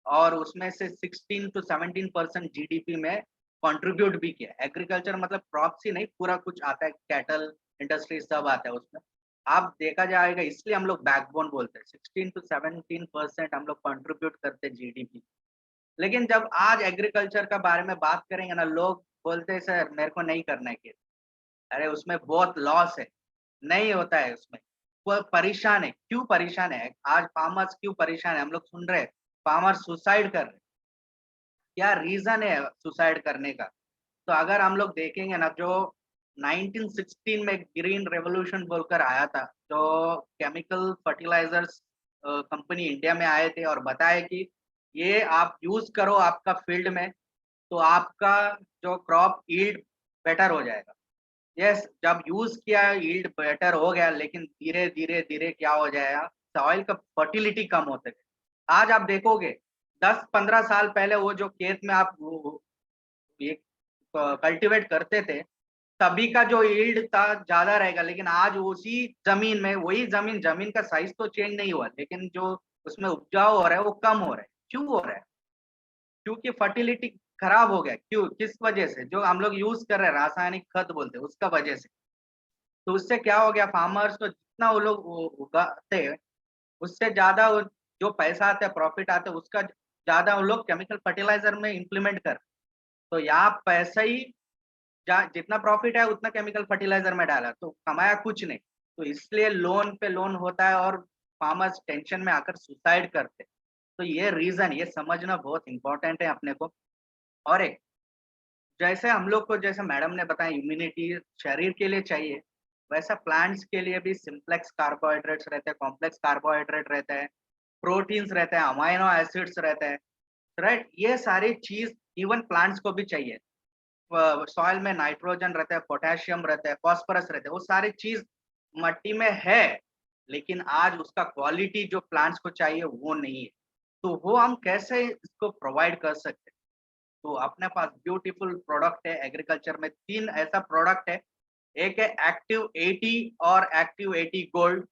और उसमें से 16 to 17% जीडीपी में कंट्रीब्यूट भी किया। एग्रीकल्चर मतलब क्रॉप्स ही नहीं, पूरा कुछ आता है, कैटल इंडस्ट्री सब आता है उसमें। आप देखा जाएगा, इसलिए हम लोग बैकबोन बोलते हैं। 16 to 17% हम लोग कंट्रीब्यूट करते हैं जीडीपी। लेकिन जब आज एग्रीकल्चर का बारे में बात करेंगे ना, लोग बोलते हैं सर मेरे को नहीं करना है खेती, अरे उसमें बहुत लॉस है, नहीं होता है उसमें। वो परेशान है, क्यों परेशान है आज फार्मर्स, क्यों परेशान है हम लोग सुन रहे हैं। फार्मर सुसाइड कर रहे, क्या रीजन है सुसाइड करने का? तो अगर हम लोग देखेंगे ना, जो 1916 में ग्रीन रेवोल्यूशन बोलकर आया था, जो केमिकल फर्टिलाइजर्स कंपनी इंडिया में आए थे और बताए कि ये आप यूज करो आपका फील्ड में, तो आपका जो क्रॉप यील्ड बेटर हो जाएगा। यस, जब यूज किया यील्ड बेटर हो गया, लेकिन धीरे धीरे धीरे क्या हो जाएगा, सॉइल का फर्टिलिटी कम होते गए। आज आप देखोगे 10-15 साल पहले वो जो खेत में आप ये कल्टीवेट करते थे, तभी का जो यील्ड था ज्यादा रहेगा, लेकिन आज उसी जमीन में वही जमीन का साइज तो चेंज नहीं हुआ, लेकिन जो उसमें उपजाऊ हो रहा है वो कम हो रहा है। क्यों हो रहा है? क्योंकि फर्टिलिटी खराब हो गया। क्यों? किस वजह से? जो हम लोग यूज कर रहे हैं रासायनिक खाद बोलते हैं, उसका वजह से। तो उससे क्या हो गया, फार्मर्स को जितना वो लोग उगाते हैं, उससे ज्यादा जो पैसा आता है, प्रॉफिट आता है, उसका ज्यादा वो लोग केमिकल फर्टिलाइजर में इम्प्लीमेंट कर। तो यहाँ पैसा ही जितना प्रॉफिट है उतना केमिकल फर्टिलाइजर में डाला, तो कमाया कुछ नहीं। तो इसलिए लोन पे लोन होता है और फार्मर्स टेंशन में आकर सुसाइड करते। तो ये रीजन, ये समझना बहुत इंपॉर्टेंट है अपने को। और एक, जैसे हम लोग को, जैसे मैडम ने बताया, इम्यूनिटी शरीर के लिए चाहिए, वैसा प्लांट्स के लिए भी सिंप्लेक्स कार्बोहाइड्रेट्स रहते हैं, कॉम्प्लेक्स कार्बोहाइड्रेट रहते हैं, प्रोटीन्स रहते हैं, अमाइनो एसिड्स रहते हैं, राइट। ये सारी चीज इवन प्लांट्स को भी चाहिए। सॉइल में नाइट्रोजन रहता है, पोटेशियम रहता है, फॉस्फोरस रहता है, वो सारी चीज मट्टी में है, लेकिन आज उसका क्वालिटी जो प्लांट्स को चाहिए वो नहीं है। तो वो हम कैसे इसको प्रोवाइड कर सकते हैं? तो अपने पास ब्यूटीफुल प्रोडक्ट है एग्रीकल्चर में, 3 ऐसा प्रोडक्ट है। एक है एक्टिव 80 और एक्टिव 80 गोल्ड,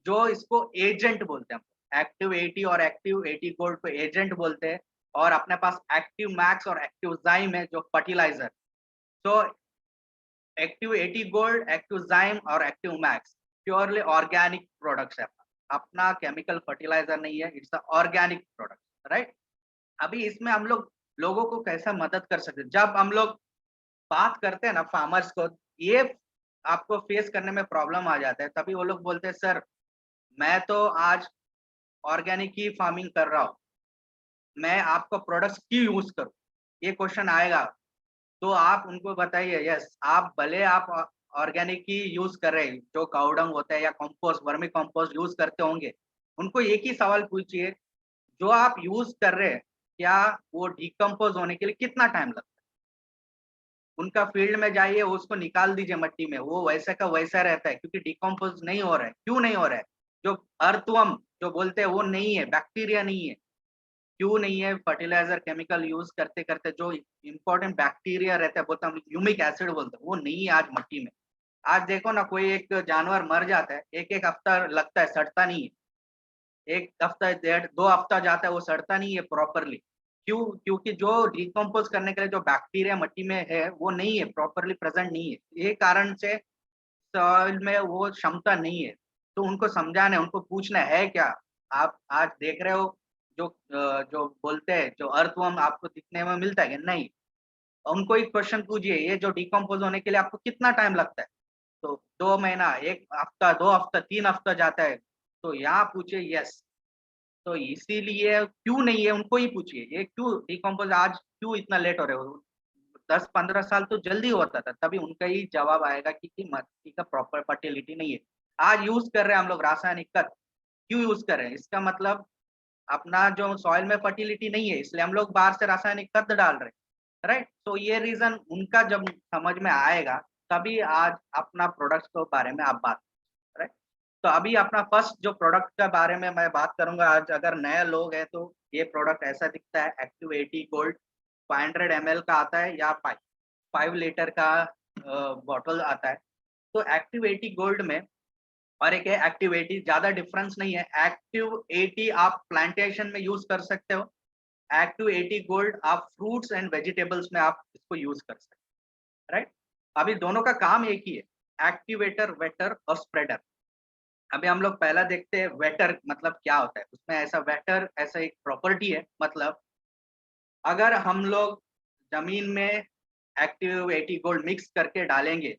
जो इसको एजेंट बोलते हैं। एक्टिव 80 और एक्टिव 80 गोल्ड को एजेंट बोलते हैं। और अपने पास एक्टिव मैक्स और एक्टिव जाइम है, जो फर्टिलाइजर। तो एक्टिव 80 गोल्ड, एक्टिव जाइम और active max purely organic products है। अपना केमिकल फर्टिलाइजर नहीं है, इट्स ऑर्गेनिक प्रोडक्ट, राइट। अभी इसमें हम लोग लोगों को कैसा मदद कर सकते हैं? जब हम लोग बात करते हैं ना फार्मर्स को, ये आपको फेस करने में प्रॉब्लम आ जाता है। तभी वो लोग बोलते हैं, सर मैं तो आज ऑर्गेनिक ही फार्मिंग कर रहा हूँ, मैं आपका प्रोडक्ट्स क्यों यूज करूँ? ये क्वेश्चन आएगा। तो आप उनको बताइए, यस, आप भले आप ऑर्गेनिक ही यूज कर रहे हैं, जो काउडंग होता है या कंपोस्ट, वर्मी कंपोस्ट यूज करते होंगे, उनको एक ही सवाल पूछिए, जो आप यूज कर रहे हैं क्या वो डिकम्पोज होने के लिए कितना टाइम लगता है? उनका फील्ड में जाइए, उसको निकाल दीजिए मट्टी में, वो वैसा का वैसा रहता है, क्योंकि डिकम्पोज नहीं हो रहा है। क्यों नहीं हो रहा है? जो अर्थवर्म जो बोलते हैं वो नहीं है, बैक्टीरिया नहीं है। क्यों नहीं है? फर्टिलाइजर केमिकल यूज करते करते जो इंपॉर्टेंट बैक्टीरिया रहता है, बोलते हैं ह्यूमिक एसिड बोलते हैं, वो नहीं है आज मट्टी में। आज देखो ना, कोई एक जानवर मर जाता है, एक हफ्ता लगता है, सड़ता नहीं है। एक हफ्ता, 1.5-2 हफ्ता जाता है, वो सड़ता नहीं है प्रॉपरली। क्यों? क्योंकि जो डिकम्पोज करने के लिए जो बैक्टीरिया मट्टी में है वो नहीं है, प्रॉपरली प्रेजेंट नहीं है। ये कारण से सॉइल में वो क्षमता नहीं है। तो उनको समझाना है, उनको पूछना है क्या। आप आज देख रहे हो जो बोलते हैं, जो अर्थवर्म आपको दिखने में मिलता है कि नहीं? उनको एक क्वेश्चन पूछिए, ये जो डिकम्पोज होने के लिए आपको कितना टाइम लगता है? तो 2 महीना, 1 हफ्ता, 2 हफ्ता, 3 हफ्ता जाता है। तो यहाँ पूछिए, यस। तो इसीलिए क्यों नहीं है उनको ही पूछिए, ये क्यों डिकम्पोज आज क्यों इतना लेट हो रहे हो? 10-15 साल तो जल्दी होता था, तभी उनका ही जवाब आएगा कि मट्टी का प्रॉपर फर्टिलिटी नहीं है। आज यूज कर रहे हैं हम लोग रासायनिक खाद, क्यों यूज कर रहे हैं? इसका मतलब अपना जो सॉइल में फर्टिलिटी नहीं है, इसलिए हम लोग बाहर से रासायनिक खाद डाल रहे हैं, राइट। तो ये रीजन उनका जब समझ में आएगा, तभी आज अपना प्रोडक्ट्स के बारे में आप बात, राइट। तो अभी अपना फर्स्ट जो प्रोडक्ट के बारे में मैं बात करूंगा आज। अगर नए लोग हैं तो ये प्रोडक्ट ऐसा दिखता है, एक्टिव 80 गोल्ड 500 ml का आता है, या 5 लीटर का बॉटल आता है। तो एक्टिव 80 गोल्ड में और एक है एक्टिव 80, ज्यादा डिफरेंस नहीं है। एक्टिव 80 आप प्लांटेशन में यूज कर सकते हो, एक्टिव 80 गोल्ड आप फ्रूट्स एंड वेजिटेबल्स में आप इसको यूज कर सकते हो, राइट। अभी दोनों का काम एक ही है, एक्टिवेटर, वेटर और स्प्रेडर। अभी हम लोग पहला देखते हैं वेटर मतलब क्या होता है। उसमें ऐसा वेटर ऐसा एक प्रॉपर्टी है, मतलब अगर हम लोग जमीन में एक्टिव 80 गोल्ड मिक्स करके डालेंगे,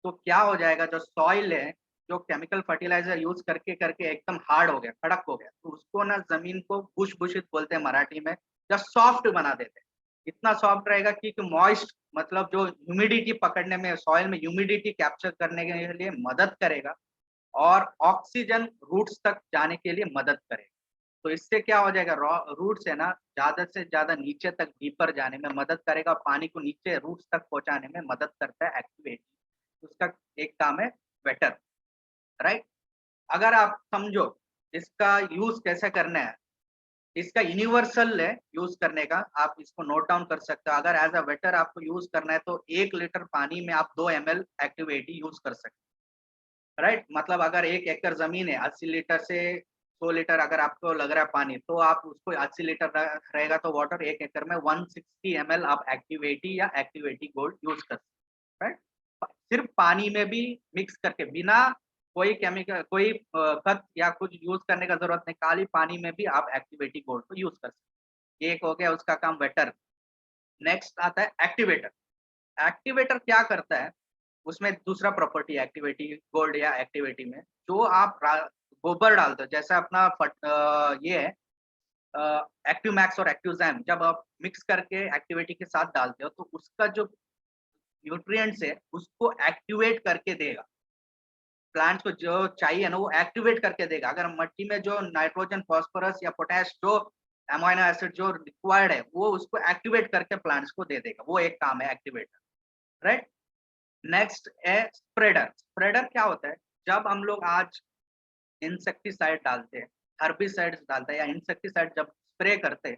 तो क्या हो जाएगा, जो सॉइल है जो केमिकल फर्टिलाइजर यूज करके करके एकदम हार्ड हो गया, कड़क हो गया, तो उसको ना जमीन को बुशबुशित बोलते हैं मराठी में, या सॉफ्ट बना देते हैं। इतना सॉफ्ट रहेगा कि मॉइस्ट मतलब जो ह्यूमिडिटी पकड़ने में, सॉइल में ह्यूमिडिटी कैप्चर करने के लिए मदद करेगा और ऑक्सीजन रूट्स तक जाने के लिए मदद करेगा। तो इससे क्या हो जाएगा, रूट्स है ना ज्यादा से ज्यादा नीचे तक डीपर जाने में मदद करेगा, पानी को नीचे रूट्स तक पहुंचाने में मदद करता है एक्टिवेट। उसका एक काम है वेटर, राइट। अगर आप समझो इसका यूज कैसे करना है, इसका यूनिवर्सल है यूज करने का, आप इसको नोट डाउन कर सकते हो। अगर एज अ वेटर आपको यूज करना है तो 1 लीटर पानी में आप 2 ml एक्टिवेटी यूज कर सकते हो, राइट। मतलब अगर 1 एकड़ जमीन है, 80 लीटर से 100 लीटर अगर आपको लग रहा है पानी, तो आप उसको 80 लीटर रहेगा तो वाटर 1 एकड़ में 160 ml आप एक्टिवेटी या एक्टिवेटी गोल्ड यूज कर सकते हो, राइट। सिर्फ पानी में भी मिक्स करके, बिना कोई केमिकल, कोई खत या कुछ यूज करने का जरूरत नहीं, खाली पानी में भी आप एक्टिवेटी गोल्ड को यूज कर सकते हैं। एक हो गया उसका काम वेटर। नेक्स्ट आता है एक्टिवेटर। एक्टिवेटर क्या करता है, उसमें दूसरा प्रॉपर्टी एक्टिवेटी गोल्ड या एक्टिवेटी में, जो आप गोबर डालते हो, जैसे अपना ये है एक्टिव मैक्स और एक्टिवजैम, जब आप मिक्स करके एक्टिविटी के साथ डालते हो तो उसका जो न्यूट्रिएंट्स है उसको एक्टिवेट करके देगा। प्लांट्स को जो चाहिए ना वो एक्टिवेट करके देगा। अगर मिट्टी में जो नाइट्रोजन, फास्फोरस या पोटैश, जो अमीनो एसिड जो रिक्वायर्ड है, वो उसको एक्टिवेट करके प्लांट्स को दे देगा। वो एक काम है एक्टिवेटर, राइट। नेक्स्ट है स्प्रेडर। स्प्रेडर क्या होता है, जब हम लोग आज इंसेक्टिसाइड डालते हैं, हर्बिसाइड्स डालते हैं या इंसेक्टिसाइड जब स्प्रे करते हैं,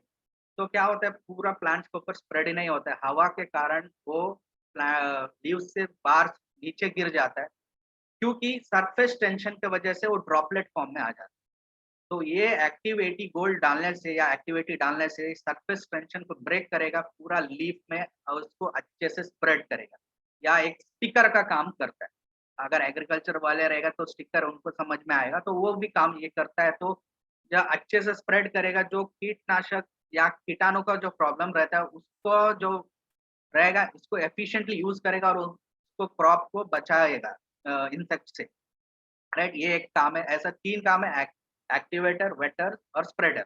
तो क्या होता है, पूरा प्लांट्स के ऊपर स्प्रेड ही नहीं होता है, हवा के कारण वो लीव्स से बाहर नीचे गिर जाता है, क्योंकि सरफेस टेंशन की वजह से वो ड्रॉपलेट फॉर्म में आ जाता है। तो ये एक्टिवेटी गोल्ड डालने से या एक्टिविटी डालने से सरफेस टेंशन को ब्रेक करेगा पूरा लीफ में, और उसको अच्छे से स्प्रेड करेगा, या एक स्टिकर का काम करता है। अगर एग्रीकल्चर वाले रहेगा तो स्टिकर उनको समझ में आएगा, तो वो भी काम ये करता है। तो जो अच्छे से स्प्रेड करेगा, जो कीटनाशक या कीटाणु का जो प्रॉब्लम रहता है उसको जो रहेगा, इसको एफिशिएंटली यूज करेगा और उसको क्रॉप को बचाएगा इंसेक्ट से, राइट। ये एक काम है। ऐसा 3 काम है, एक्टिवेटर, वेटर और स्प्रेडर।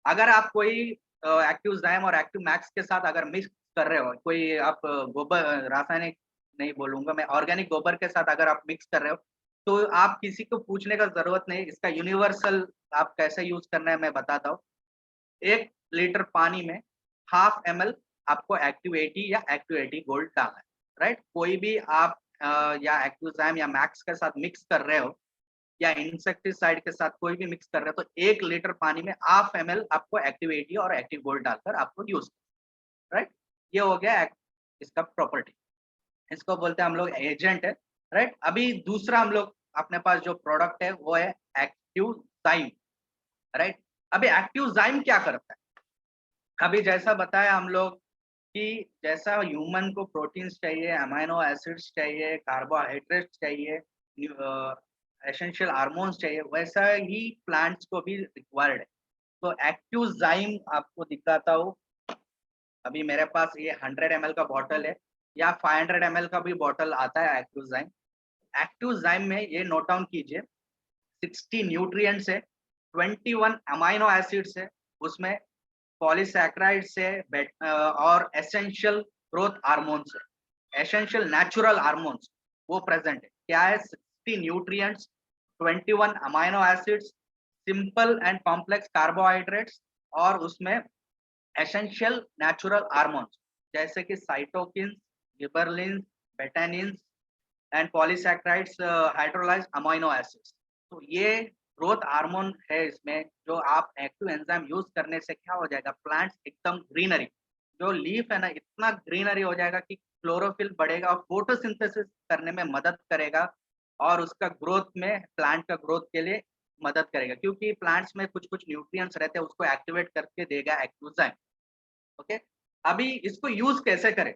अगर आप कोई एक्टिवजाइम और एक्टिव मैक्स के साथ अगर मिक्स कर रहे हो, कोई आप गोबर, रासायनिक नहीं बोलूंगा मैं, ऑर्गेनिक गोबर के साथ अगर आप मिक्स कर रहे हो, तो आप किसी को पूछने का जरूरत नहीं। इसका यूनिवर्सल आप कैसे यूज करना है मैं बताता हूँ। 1 लीटर पानी में 1/2 ml आपको एक्टिवेटी या एक्टिवेटी गोल्ड डालना है, राइट। कोई भी आप या एक्टिवजाइम या मैक्स के साथ मिक्स कर रहे हो या इंसेक्टिसाइड के साथ कोई भी मिक्स कर रहे हो, तो 1 लीटर पानी में 1/2 ml आपको एक्टिवेटी और एक्टिव गोल्ड डालकर आपको यूज, राइट। ये हो गया इसका प्रॉपर्टी, इसको बोलते हैं हम लोग एजेंट है, राइट। अभी दूसरा हम लोग अपने पास जो प्रोडक्ट है वो है एक्टिवजाइम, राइट। अभी एक्टिवजाइम क्या करता है, अभी जैसा बताया हम लोग कि जैसा ह्यूमन को प्रोटीन्स चाहिए, अमीनो एसिड्स चाहिए, कार्बोहाइड्रेट्स चाहिए, एसेंशियल हार्मोन्स चाहिए, वैसा ही प्लांट्स को भी रिक्वायर्ड है। तो एक्टिवजाइम आपको दिखाता हूँ। अभी मेरे पास ये 100 ml का बॉटल है, या 500 ml का भी बॉटल आता है एक्टिवजाइम। एक्टिवजाइम में ये नोट डाउन कीजिए, 60 न्यूट्रिएंट्स है, 21 अमीनो एसिड्स है, उसमें पॉलीसैकेराइड्स है, और एसेंशियल ग्रोथ हार्मोन्स है, एसेंशियल नेचुरल हार्मोन्स वो प्रेजेंट है। क्या है, 60 nutrients, 21 amino acids, simple and complex carbohydrates, और उसमें एसेंशियल नेचुरल हार्मोन्स जैसे कि cytokinins, gibberellins, betanins and polysaccharides, hydrolysed amino acids. तो ये ग्रोथ हार्मोन है इसमें, जो आप एक्टिव एंजाइम यूज करने से क्या हो जाएगा, प्लांट्स एकदम ग्रीनरी, जो लीफ है ना इतना ग्रीनरी हो जाएगा कि क्लोरोफिल बढ़ेगा और फोटोसिंथेसिस करने में मदद करेगा, और उसका ग्रोथ में, प्लांट का ग्रोथ के लिए मदद करेगा, क्योंकि प्लांट्स में कुछ कुछ न्यूट्रिएंट्स रहते हैं, उसको एक्टिवेट करके देगा एक्टिवजाइम। ओके, अभी इसको यूज कैसे करें,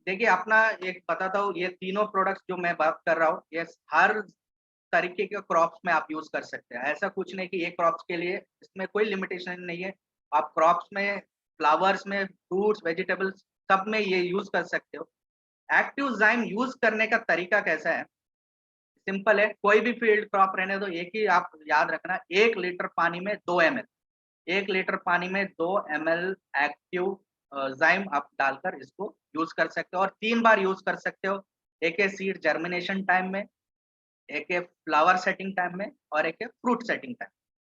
देखिए अपना एक बताता हूँ। ये तीनों प्रोडक्ट्स जो मैं बात कर रहा हूँ, ये हर तरीके के क्रॉप्स में आप यूज कर सकते हैं। ऐसा कुछ नहीं कि ये क्रॉप्स के लिए, इसमें कोई लिमिटेशन नहीं है। आप क्रॉप्स में, फ्लावर्स में, फ्रूट्स, वेजिटेबल्स, सब में ये यूज कर सकते हो। एक्टिवजाइम यूज करने का तरीका कैसा है, सिंपल है, कोई भी फील्ड क्रॉप रहने दो, एक ही आप याद रखना, 1 लीटर पानी में 2 ml, 1 लीटर पानी में 2 ml एक्टिव जाइम आप डालकर इसको यूज कर सकते हो, और 3 बार यूज कर सकते हो। एक है सीड जर्मिनेशन टाइम में, एक है फ्लावर सेटिंग टाइम में, और एक है फ्रूट सेटिंग टाइम।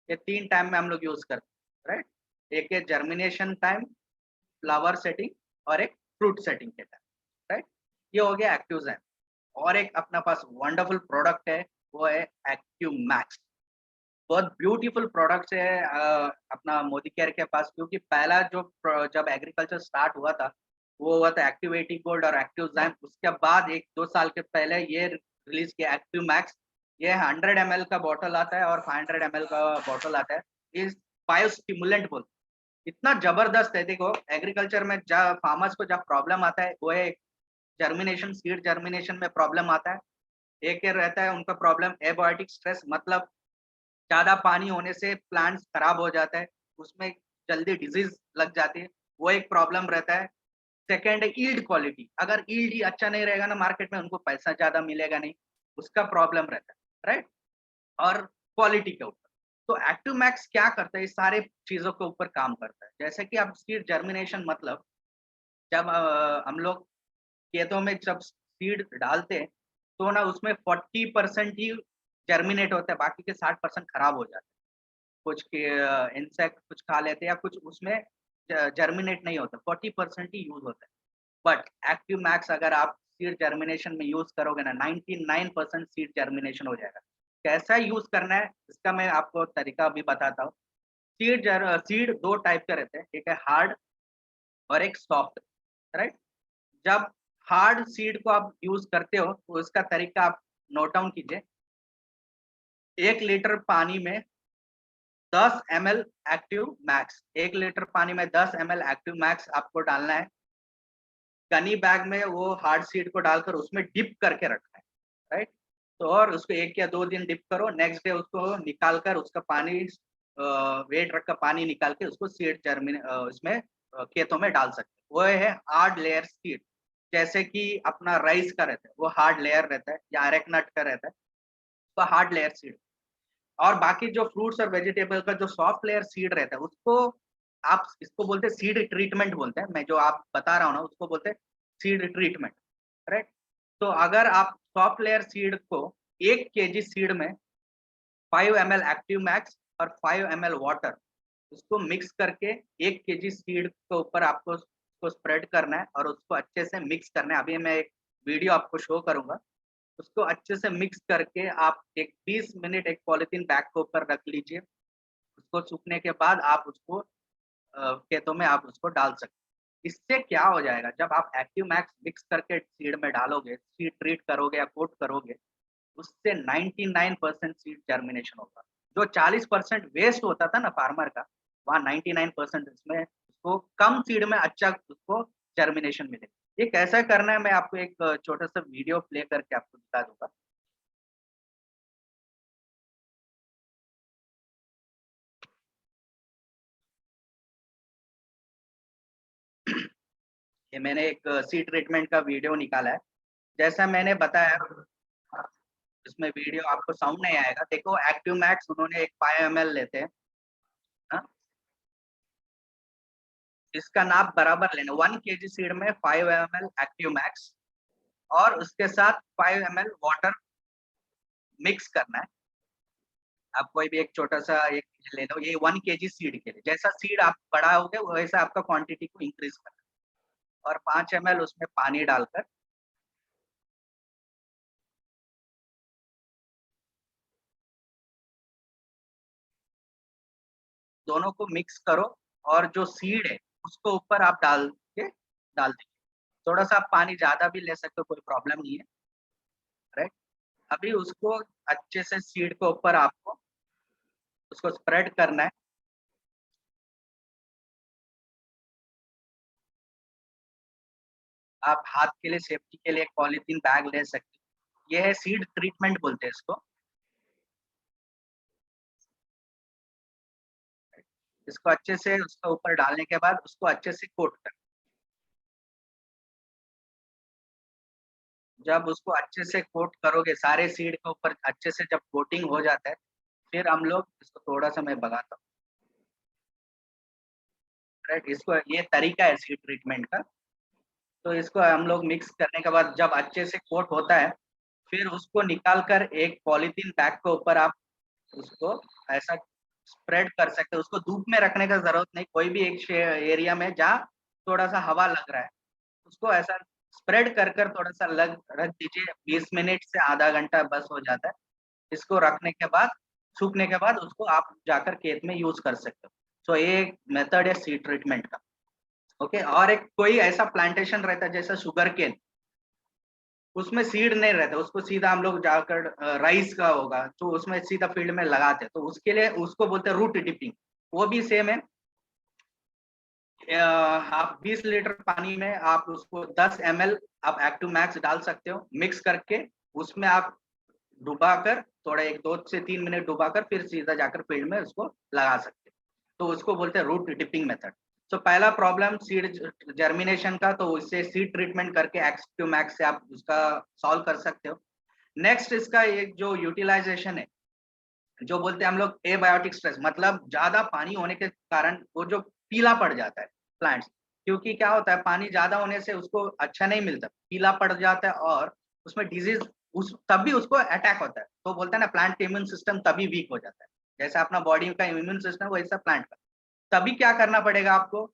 ये 3 टाइम में हम लोग यूज करते हैं, राइट। एक है जर्मिनेशन टाइम, फ्लावर सेटिंग, और एक फ्रूट सेटिंग के टाइम, राइट। ये हो गया एक्टिव जाइम। और एक अपना पास वंडरफुल प्रोडक्ट है, वो है एक्टिव मैक्स। बहुत ब्यूटीफुल प्रोडक्ट्स है अपना मोदी केयर के पास, क्योंकि पहला जो जब एग्रीकल्चर स्टार्ट हुआ था वो हुआ था एक्टिव 80 गोल्ड और एक्टिव जाइम। उसके बाद 1-2 साल के पहले ये रिलीज किया एक्टिव मैक्स। ये 100 ml का बॉटल आता है और 500 ml का बॉटल आता है। ये बायो स्टिमुलेंट बोलते हैं। इतना जबरदस्त है, देखो एग्रीकल्चर में जब फार्मर्स को जब प्रॉब्लम आता है वो है जर्मिनेशन, सीड जर्मिनेशन में प्रॉब्लम आता है। एक रहता है उनका प्रॉब्लम एबायोटिक स्ट्रेस, मतलब ज्यादा पानी होने से प्लांट्स खराब हो जाता है, उसमें जल्दी डिजीज लग जाती है, वो एक प्रॉब्लम रहता है। सेकेंड है ईल्ड क्वालिटी, अगर ईल्ड ही अच्छा नहीं रहेगा ना मार्केट में, उनको पैसा ज्यादा मिलेगा नहीं, उसका प्रॉब्लम रहता है, राइट। और क्वालिटी के ऊपर तो एक्टिव मैक्स क्या करता है, इस सारे चीजों के ऊपर काम करता है। जैसे कि अब सीड जर्मिनेशन, मतलब जब हम लोग खेतों में जब सीड डालते हैं तो ना उसमें 40% ही जर्मिनेट होता है, बाकी के 60% खराब हो जाते हैं। कुछ इंसेक्ट कुछ खा लेते हैं या कुछ उसमें जर्मिनेट नहीं होता, 40% ही यूज होता है। बट एक्टिव मैक्स अगर आप सीड जर्मिनेशन में यूज करोगे ना, 99% सीड जर्मिनेशन हो जाएगा। कैसा यूज करना है इसका मैं आपको तरीका भी बताता हूँ। सीड 2 टाइप के रहते हैं, एक है हार्ड और एक सॉफ्ट, राइट। जब हार्ड सीड को आप यूज करते हो तो इसका तरीका आप नोट डाउन कीजिए। 1 लीटर पानी में 10 ml एक्टिव मैक्स, 1 लीटर पानी में 10 ml एक्टिव मैक्स आपको डालना है। गनी बैग में वो हार्ड सीड को डालकर उसमें डिप करके रखना है, राइट। तो और उसको 1 या 2 दिन डिप करो, नेक्स्ट डे उसको निकाल कर उसका पानी वेट रख कर पानी निकाल के उसको सीड इसमें खेतों में डाल सकते हैं। वो है हार्ड लेयर सीड, जैसे कि अपना राइस का रहता है वो हार्ड लेयर रहता है, या अरेकनट का रहता है तो हार्ड लेयर सीड। और बाकी जो फ्रूट्स और वेजिटेबल का जो सॉफ्ट लेयर सीड रहता है उसको आप इसको बोलते हैं सीड ट्रीटमेंट बोलते हैं। मैं जो आप बता रहा हूँ ना उसको बोलते हैं सीड ट्रीटमेंट, राइट। तो अगर आप सॉफ्ट लेयर सीड को 1 kg सीड में 5 ml एक्टिव मैक्स और 5 ml वाटर उसको मिक्स करके 1 kg सीड के ऊपर आपको उसको स्प्रेड करना है और उसको अच्छे से मिक्स करना है। अभी मैं एक वीडियो आपको शो करूंगा। उसको अच्छे से मिक्स करके आप एक 20 मिनट एक पॉलिथीन बैग के ऊपर रख लीजिए। उसको सूखने के बाद आप उसको खेतों में आप उसको डाल सकते हैं। इससे क्या हो जाएगा, जब आप एक्टिव मैक्स मिक्स करके सीड में डालोगे, सीड ट्रीट करोगे या कोट करोगे, उससे 99% सीड जर्मिनेशन होगा। जो 40% वेस्ट होता था ना फार्मर का, वहाँ 99% इसमें उसको कम सीड में अच्छा उसको जर्मिनेशन मिलेगा। ये कैसा करना है मैं आपको एक छोटा सा वीडियो प्ले करके आपको दिखा दूंगा। ये मैंने एक सीड ट्रीटमेंट का वीडियो निकाला है। जैसा मैंने बताया, इसमें वीडियो आपको साउंड नहीं आएगा। देखो एक्टिव मैक्स उन्होंने एक 5 ml लेते हैं, हाँ? इसका नाप बराबर लेना, 1 kg सीड में 5 ml एक्टिव मैक्स और उसके साथ 5 ml वाटर मिक्स करना है। आप कोई भी एक छोटा सा एक ले लो, ये 1 kg सीड के लिए, जैसा सीड आप बढ़ाओगे वैसा आपका क्वांटिटी को इंक्रीज करना है। और 5 ml उसमें पानी डालकर दोनों को मिक्स करो और जो सीड है उसको ऊपर आप डाल दीजिए। थोड़ा सा आप पानी ज्यादा भी ले सकते हो, कोई प्रॉब्लम नहीं है, राइट। अभी उसको अच्छे से सीड के ऊपर आपको उसको स्प्रेड करना है। आप हाथ के लिए सेफ्टी के लिए एक पॉलीथीन बैग ले सकते हो। ये है सीड ट्रीटमेंट बोलते हैं इसको। इसको अच्छे से उसके ऊपर डालने के बाद उसको अच्छे से कोट कर, जब उसको अच्छे से कोट करोगे, सारे सीड के ऊपर अच्छे से जब कोटिंग हो जाता है, फिर हम लोग इसको थोड़ा सा मैं भगाता हूँ, राइट। इसको ये तरीका है सीड ट्रीटमेंट का। तो इसको हम लोग मिक्स करने के बाद जब अच्छे से कोट होता है, फिर उसको निकाल कर एक पॉलीथीन बैग के ऊपर आप उसको ऐसा स्प्रेड कर सकते हो। उसको धूप में रखने का जरूरत नहीं, कोई भी एक एरिया में जहाँ थोड़ा सा हवा लग रहा है, उसको ऐसा स्प्रेड कर कर थोड़ा सा रख दीजिए। 20 मिनट से आधा घंटा बस हो जाता है। इसको रखने के बाद, सूखने के बाद उसको आप जाकर खेत में यूज कर सकते हो। तो ये एक मेथड है सीड ट्रीटमेंट का। ओके, और एक कोई ऐसा प्लांटेशन रहता है जैसे शुगर केन, उसमें सीड नहीं रहता, उसको सीधा हम लोग जाकर राइस का होगा तो उसमें सीधा फील्ड में लगाते हैं, तो उसके लिए उसको बोलते हैं रूट डिपिंग। वो भी सेम है। आप 20 लीटर पानी में आप उसको 10 ml आप एक्टिव मैक्स डाल सकते हो, मिक्स करके उसमें आप डुबा कर थोड़ा 2 से 3 मिनट डुबा कर फिर सीधा जाकर फील्ड में उसको लगा सकते हो। तो उसको बोलते हैं रूट डिपिंग मेथड। तो पहला प्रॉब्लम सीड जर्मिनेशन का, तो इससे सीड ट्रीटमेंट करके एक्टिव मैक्स से आप उसका सॉल्व कर सकते हो। नेक्स्ट इसका एक जो यूटिलाइजेशन है, जो बोलते हैं हम लोग एबायोटिक स्ट्रेस, मतलब ज्यादा पानी होने के कारण वो जो पीला पड़ जाता है प्लांट्स, क्योंकि क्या होता है पानी ज्यादा होने से उसको अच्छा नहीं मिलता, पीला पड़ जाता है और उसमें डिजीज तब भी उसको अटैक होता है। तो बोलते हैं ना प्लांट इम्यून सिस्टम तभी वीक हो जाता है। जैसे अपना बॉडी का इम्यून सिस्टम वैसा प्लांट का। तभी क्या करना पड़ेगा आपको,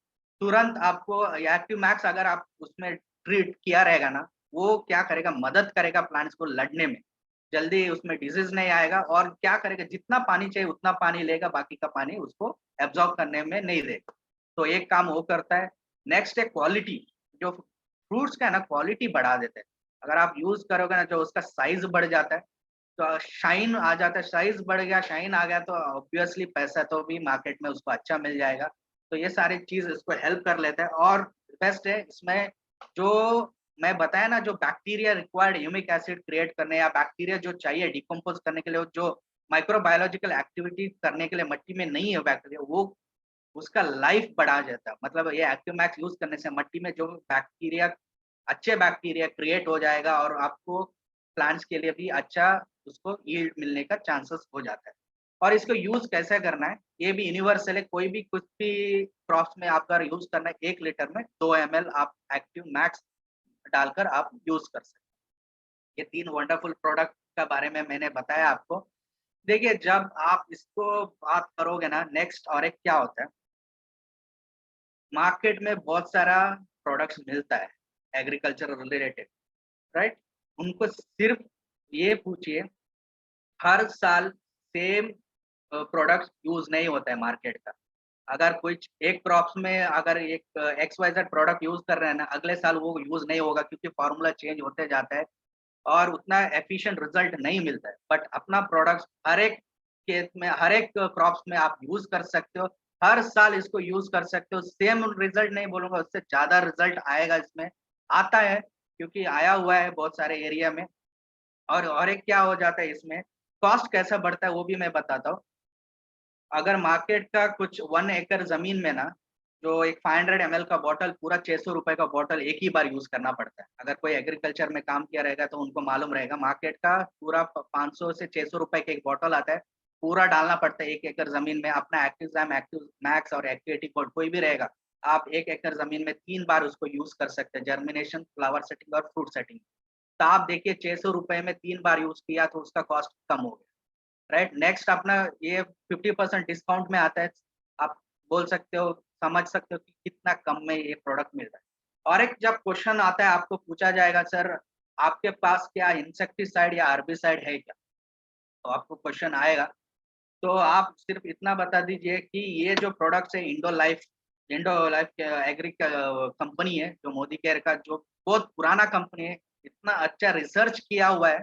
तुरंत आपको एक्टिव मैक्स अगर आप उसमें ट्रीट किया रहेगा ना, वो क्या करेगा, मदद करेगा प्लांट्स को लड़ने में, जल्दी उसमें डिजीज नहीं आएगा। और क्या करेगा, जितना पानी चाहिए उतना पानी लेगा, बाकी का पानी उसको एब्जॉर्ब करने में नहीं देगा। तो एक काम वो करता है। नेक्स्ट है क्वालिटी, जो फ्रूट्स का है ना क्वालिटी बढ़ा देते हैं। अगर आप यूज करोगे ना, जो उसका साइज बढ़ जाता है, तो शाइन आ जाता है। साइज बढ़ गया, शाइन आ गया, तो ऑब्वियसली पैसा तो भी मार्केट में उसको अच्छा मिल जाएगा। तो ये सारी चीज इसको हेल्प कर लेता है। और बेस्ट है इसमें जो मैं बताया ना, जो bacteria required humic acid create करने, या बैक्टीरिया जो चाहिए डिकम्पोज करने के लिए, जो माइक्रोबायोलॉजिकल एक्टिविटी करने के लिए मट्टी में नहीं है बैक्टीरिया, वो उसका लाइफ बढ़ा जाता है। मतलब ये एक्टिव मैक्स यूज करने से मट्टी में जो बैक्टीरिया, अच्छे बैक्टीरिया क्रिएट हो जाएगा, और आपको प्लांट्स के लिए भी अच्छा उसको यील्ड मिलने का चांसेस हो जाता है। और इसको यूज कैसे करना है, ये भी यूनिवर्सल है। कोई भी कुछ भी क्रॉप्स में आपका यूज करना है, 1 लीटर में 2 ml आप एक्टिव मैक्स डालकर आप यूज कर सकते हैं। ये 3 वंडरफुल प्रोडक्ट का बारे में मैंने बताया आपको। देखिए, जब आप इसको बात करोगे ना, नेक्स्ट और एक क्या होता है, मार्केट में बहुत सारा प्रोडक्ट्स मिलता है एग्रीकल्चर रिलेटेड, राइट। उनको सिर्फ ये पूछिए, हर साल सेम प्रोडक्ट्स यूज नहीं होता है मार्केट का। अगर कोई एक क्रॉप्स में अगर एक XYZ प्रोडक्ट यूज कर रहे हैं ना, अगले साल वो यूज नहीं होगा, क्योंकि फॉर्मूला चेंज होते जाता है और उतना एफिशिएंट रिजल्ट नहीं मिलता है। बट अपना प्रोडक्ट हर एक खेत में, हर एक क्रॉप्स में आप यूज कर सकते हो, हर साल इसको यूज कर सकते हो। सेम रिजल्ट नहीं बोलूंगा, उससे ज्यादा रिजल्ट आएगा इसमें, आता है, क्योंकि आया हुआ है बहुत सारे एरिया में। और एक क्या हो जाता है इसमें, कॉस्ट कैसा बढ़ता है वो भी मैं बताता हूँ। अगर मार्केट का कुछ 1 एकड़ जमीन में ना, जो एक 500 ml का बॉटल, पूरा 600 रुपए का बॉटल एक ही बार यूज करना पड़ता है। अगर कोई एग्रीकल्चर में काम किया रहेगा तो उनको मालूम रहेगा, मार्केट का पूरा 500 से 600 रुपए का एक बॉटल आता है, पूरा डालना पड़ता है 1 एकड़ जमीन में। अपना एक्टिव मैक्स और एक्टिविटी कोड कोई भी रहेगा, आप 1 एकड़ जमीन में 3 बार उसको यूज कर सकते हैं, जर्मिनेशन, फ्लावर सेटिंग और फ्रूट सेटिंग। तो आप देखिए 600 रुपए में 3 बार यूज किया तो उसका कॉस्ट कम हो गया, राइट। नेक्स्ट अपना ये 50% डिस्काउंट में आता है। आप बोल सकते हो, समझ सकते हो कि कितना कम में ये प्रोडक्ट मिल रहा है। और एक जब क्वेश्चन आता है, आपको पूछा जाएगा, सर आपके पास क्या इंसेक्टिसाइड या हर्बिसाइड है क्या, तो आपको क्वेश्चन आएगा। तो आप सिर्फ इतना बता दीजिए कि ये जो प्रोडक्ट्स है, इंडो लाइफ एग्री कंपनी है, जो मोदी केयर का जो बहुत पुराना कंपनी है, इतना अच्छा रिसर्च किया हुआ है,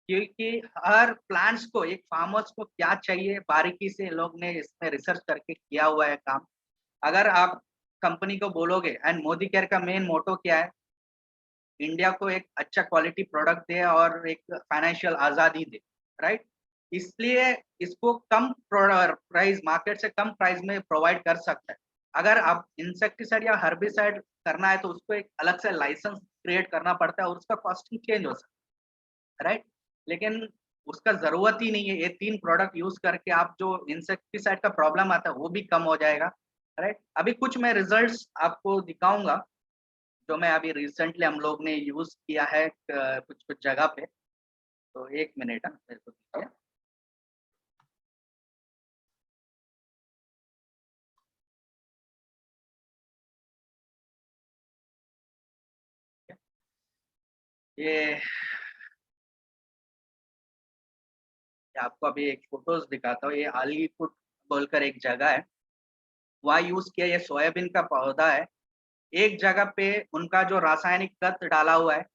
क्योंकि हर प्लांट्स को, एक फार्मर्स को क्या चाहिए, बारीकी से लोग ने इसमें रिसर्च करके किया हुआ है काम। अगर आप कंपनी को बोलोगे, एंड मोदी केयर का मेन मोटो क्या है, इंडिया को एक अच्छा क्वालिटी प्रोडक्ट दे और एक फाइनेंशियल आजादी दे, राइट। इसलिए इसको कम प्राइस, मार्केट से कम प्राइस में प्रोवाइड कर सकता है। अगर आप इंसेक्टिसाइड या हर्बिसाइड करना है तो उसको एक अलग से लाइसेंस क्रिएट करना पड़ता है और उसका कॉस्टिंग चेंज हो सकता है, राइट। लेकिन उसका जरूरत ही नहीं है, ये 3 प्रोडक्ट यूज करके आप जो इंसेक्टिसाइड का प्रॉब्लम आता है वो भी कम हो जाएगा, राइट। अभी कुछ मैं रिजल्ट्स आपको दिखाऊंगा जो मैं अभी रिसेंटली हम लोग ने यूज किया है कुछ कुछ जगह पे। तो 1 मिनट मेरे को दीजिए। ये आपको अभी एक फोटोज दिखाता हूँ। ये अलीपुर बोलकर एक जगह है, वहाँ यूज किया। ये सोयाबीन का पौधा है, एक जगह पे उनका जो रासायनिक तत्व डाला हुआ है,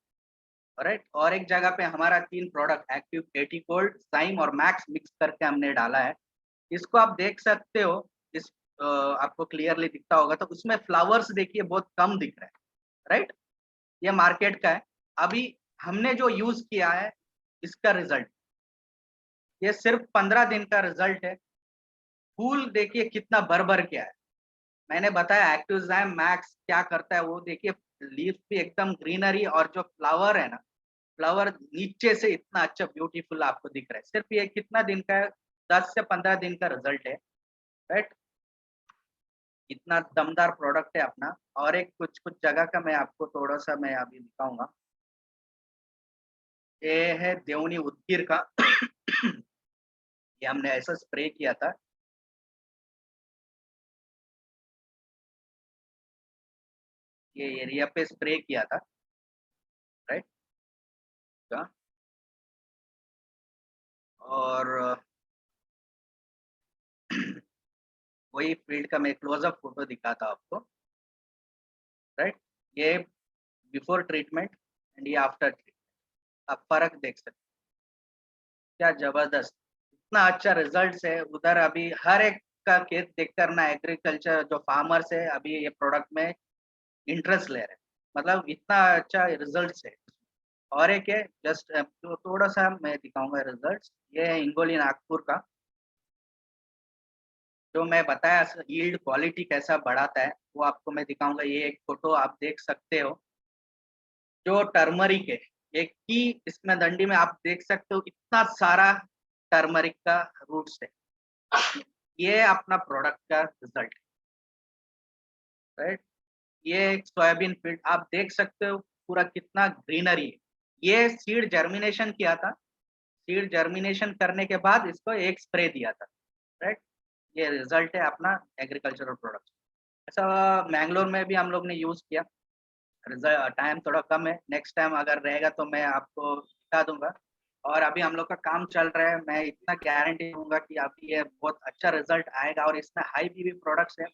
राइट। और एक जगह पे हमारा 3 प्रोडक्ट एक्टिव 80 गोल्ड, साइम और मैक्स मिक्स करके हमने डाला है। इसको आप देख सकते हो, इस आपको क्लियरली दिखता होगा। तो उसमें फ्लावर्स देखिए बहुत कम दिख रहा है, राइट। ये मार्केट का है। अभी हमने जो यूज किया है इसका रिजल्ट, ये सिर्फ 15 दिन का रिजल्ट है। फूल देखिए कितना भर भर के है। मैंने बताया एक्टिव मैक्स क्या करता है, वो देखिए लीफ भी एकदम ग्रीनरी, और जो फ्लावर है ना, फ्लावर नीचे से इतना अच्छा ब्यूटीफुल आपको दिख रहा है। सिर्फ ये कितना दिन का है, 10 से 15 दिन का रिजल्ट है, राइट। इतना दमदार प्रोडक्ट है अपना। और एक कुछ कुछ जगह का मैं आपको थोड़ा सा मैं अभी दिखाऊंगा। ये है देवनी उदगीर का ये हमने ऐसा स्प्रे किया था। ये एरिया पे स्प्रे किया था, राइट। और वही फील्ड का मैं क्लोजअप फोटो दिखाता हूं आपको, राइट। ये बिफोर ट्रीटमेंट एंड ये आफ्टर ट्रीटमेंट, आप फर्क देख सकते हैं। क्या जबरदस्त, इतना अच्छा रिजल्ट है उधर। अभी हर एक का खेत देखकर ना एग्रीकल्चर जो फार्मर्स है अभी ये प्रोडक्ट में इंटरेस्ट ले रहे हैं, मतलब इतना अच्छा रिजल्ट है। और एक है जस्ट तो थोड़ा सा मैं दिखाऊंगा रिजल्ट्स। ये है इंगोली नागपुर का, जो मैं बताया यील्ड क्वालिटी कैसा बढ़ाता है वो आपको मैं दिखाऊंगा। ये एक फोटो आप देख सकते हो, जो टर्मरिक है एक की इसमें दंडी में आप देख सकते हो इतना सारा टर्मरिक का रूट्स है। ये अपना प्रोडक्ट का रिजल्ट है, राइट। ये एक सोयाबीन फील्ड आप देख सकते हो, पूरा कितना ग्रीनरी है। ये सीड जर्मिनेशन किया था, सीड जर्मिनेशन करने के बाद इसको एक स्प्रे दिया था, राइट। ये रिजल्ट है अपना एग्रीकल्चरल प्रोडक्ट। ऐसा मैंगलोर में भी हम लोग ने यूज किया। रिजल्ट टाइम थोड़ा कम है, नेक्स्ट टाइम अगर रहेगा तो मैं आपको बता दूंगा। और अभी हम लोग का काम चल रहा है, मैं इतना गारंटी दूंगा कि अभी ये बहुत अच्छा रिजल्ट आएगा। और इसमें हाई पीवी प्रोडक्ट्स है,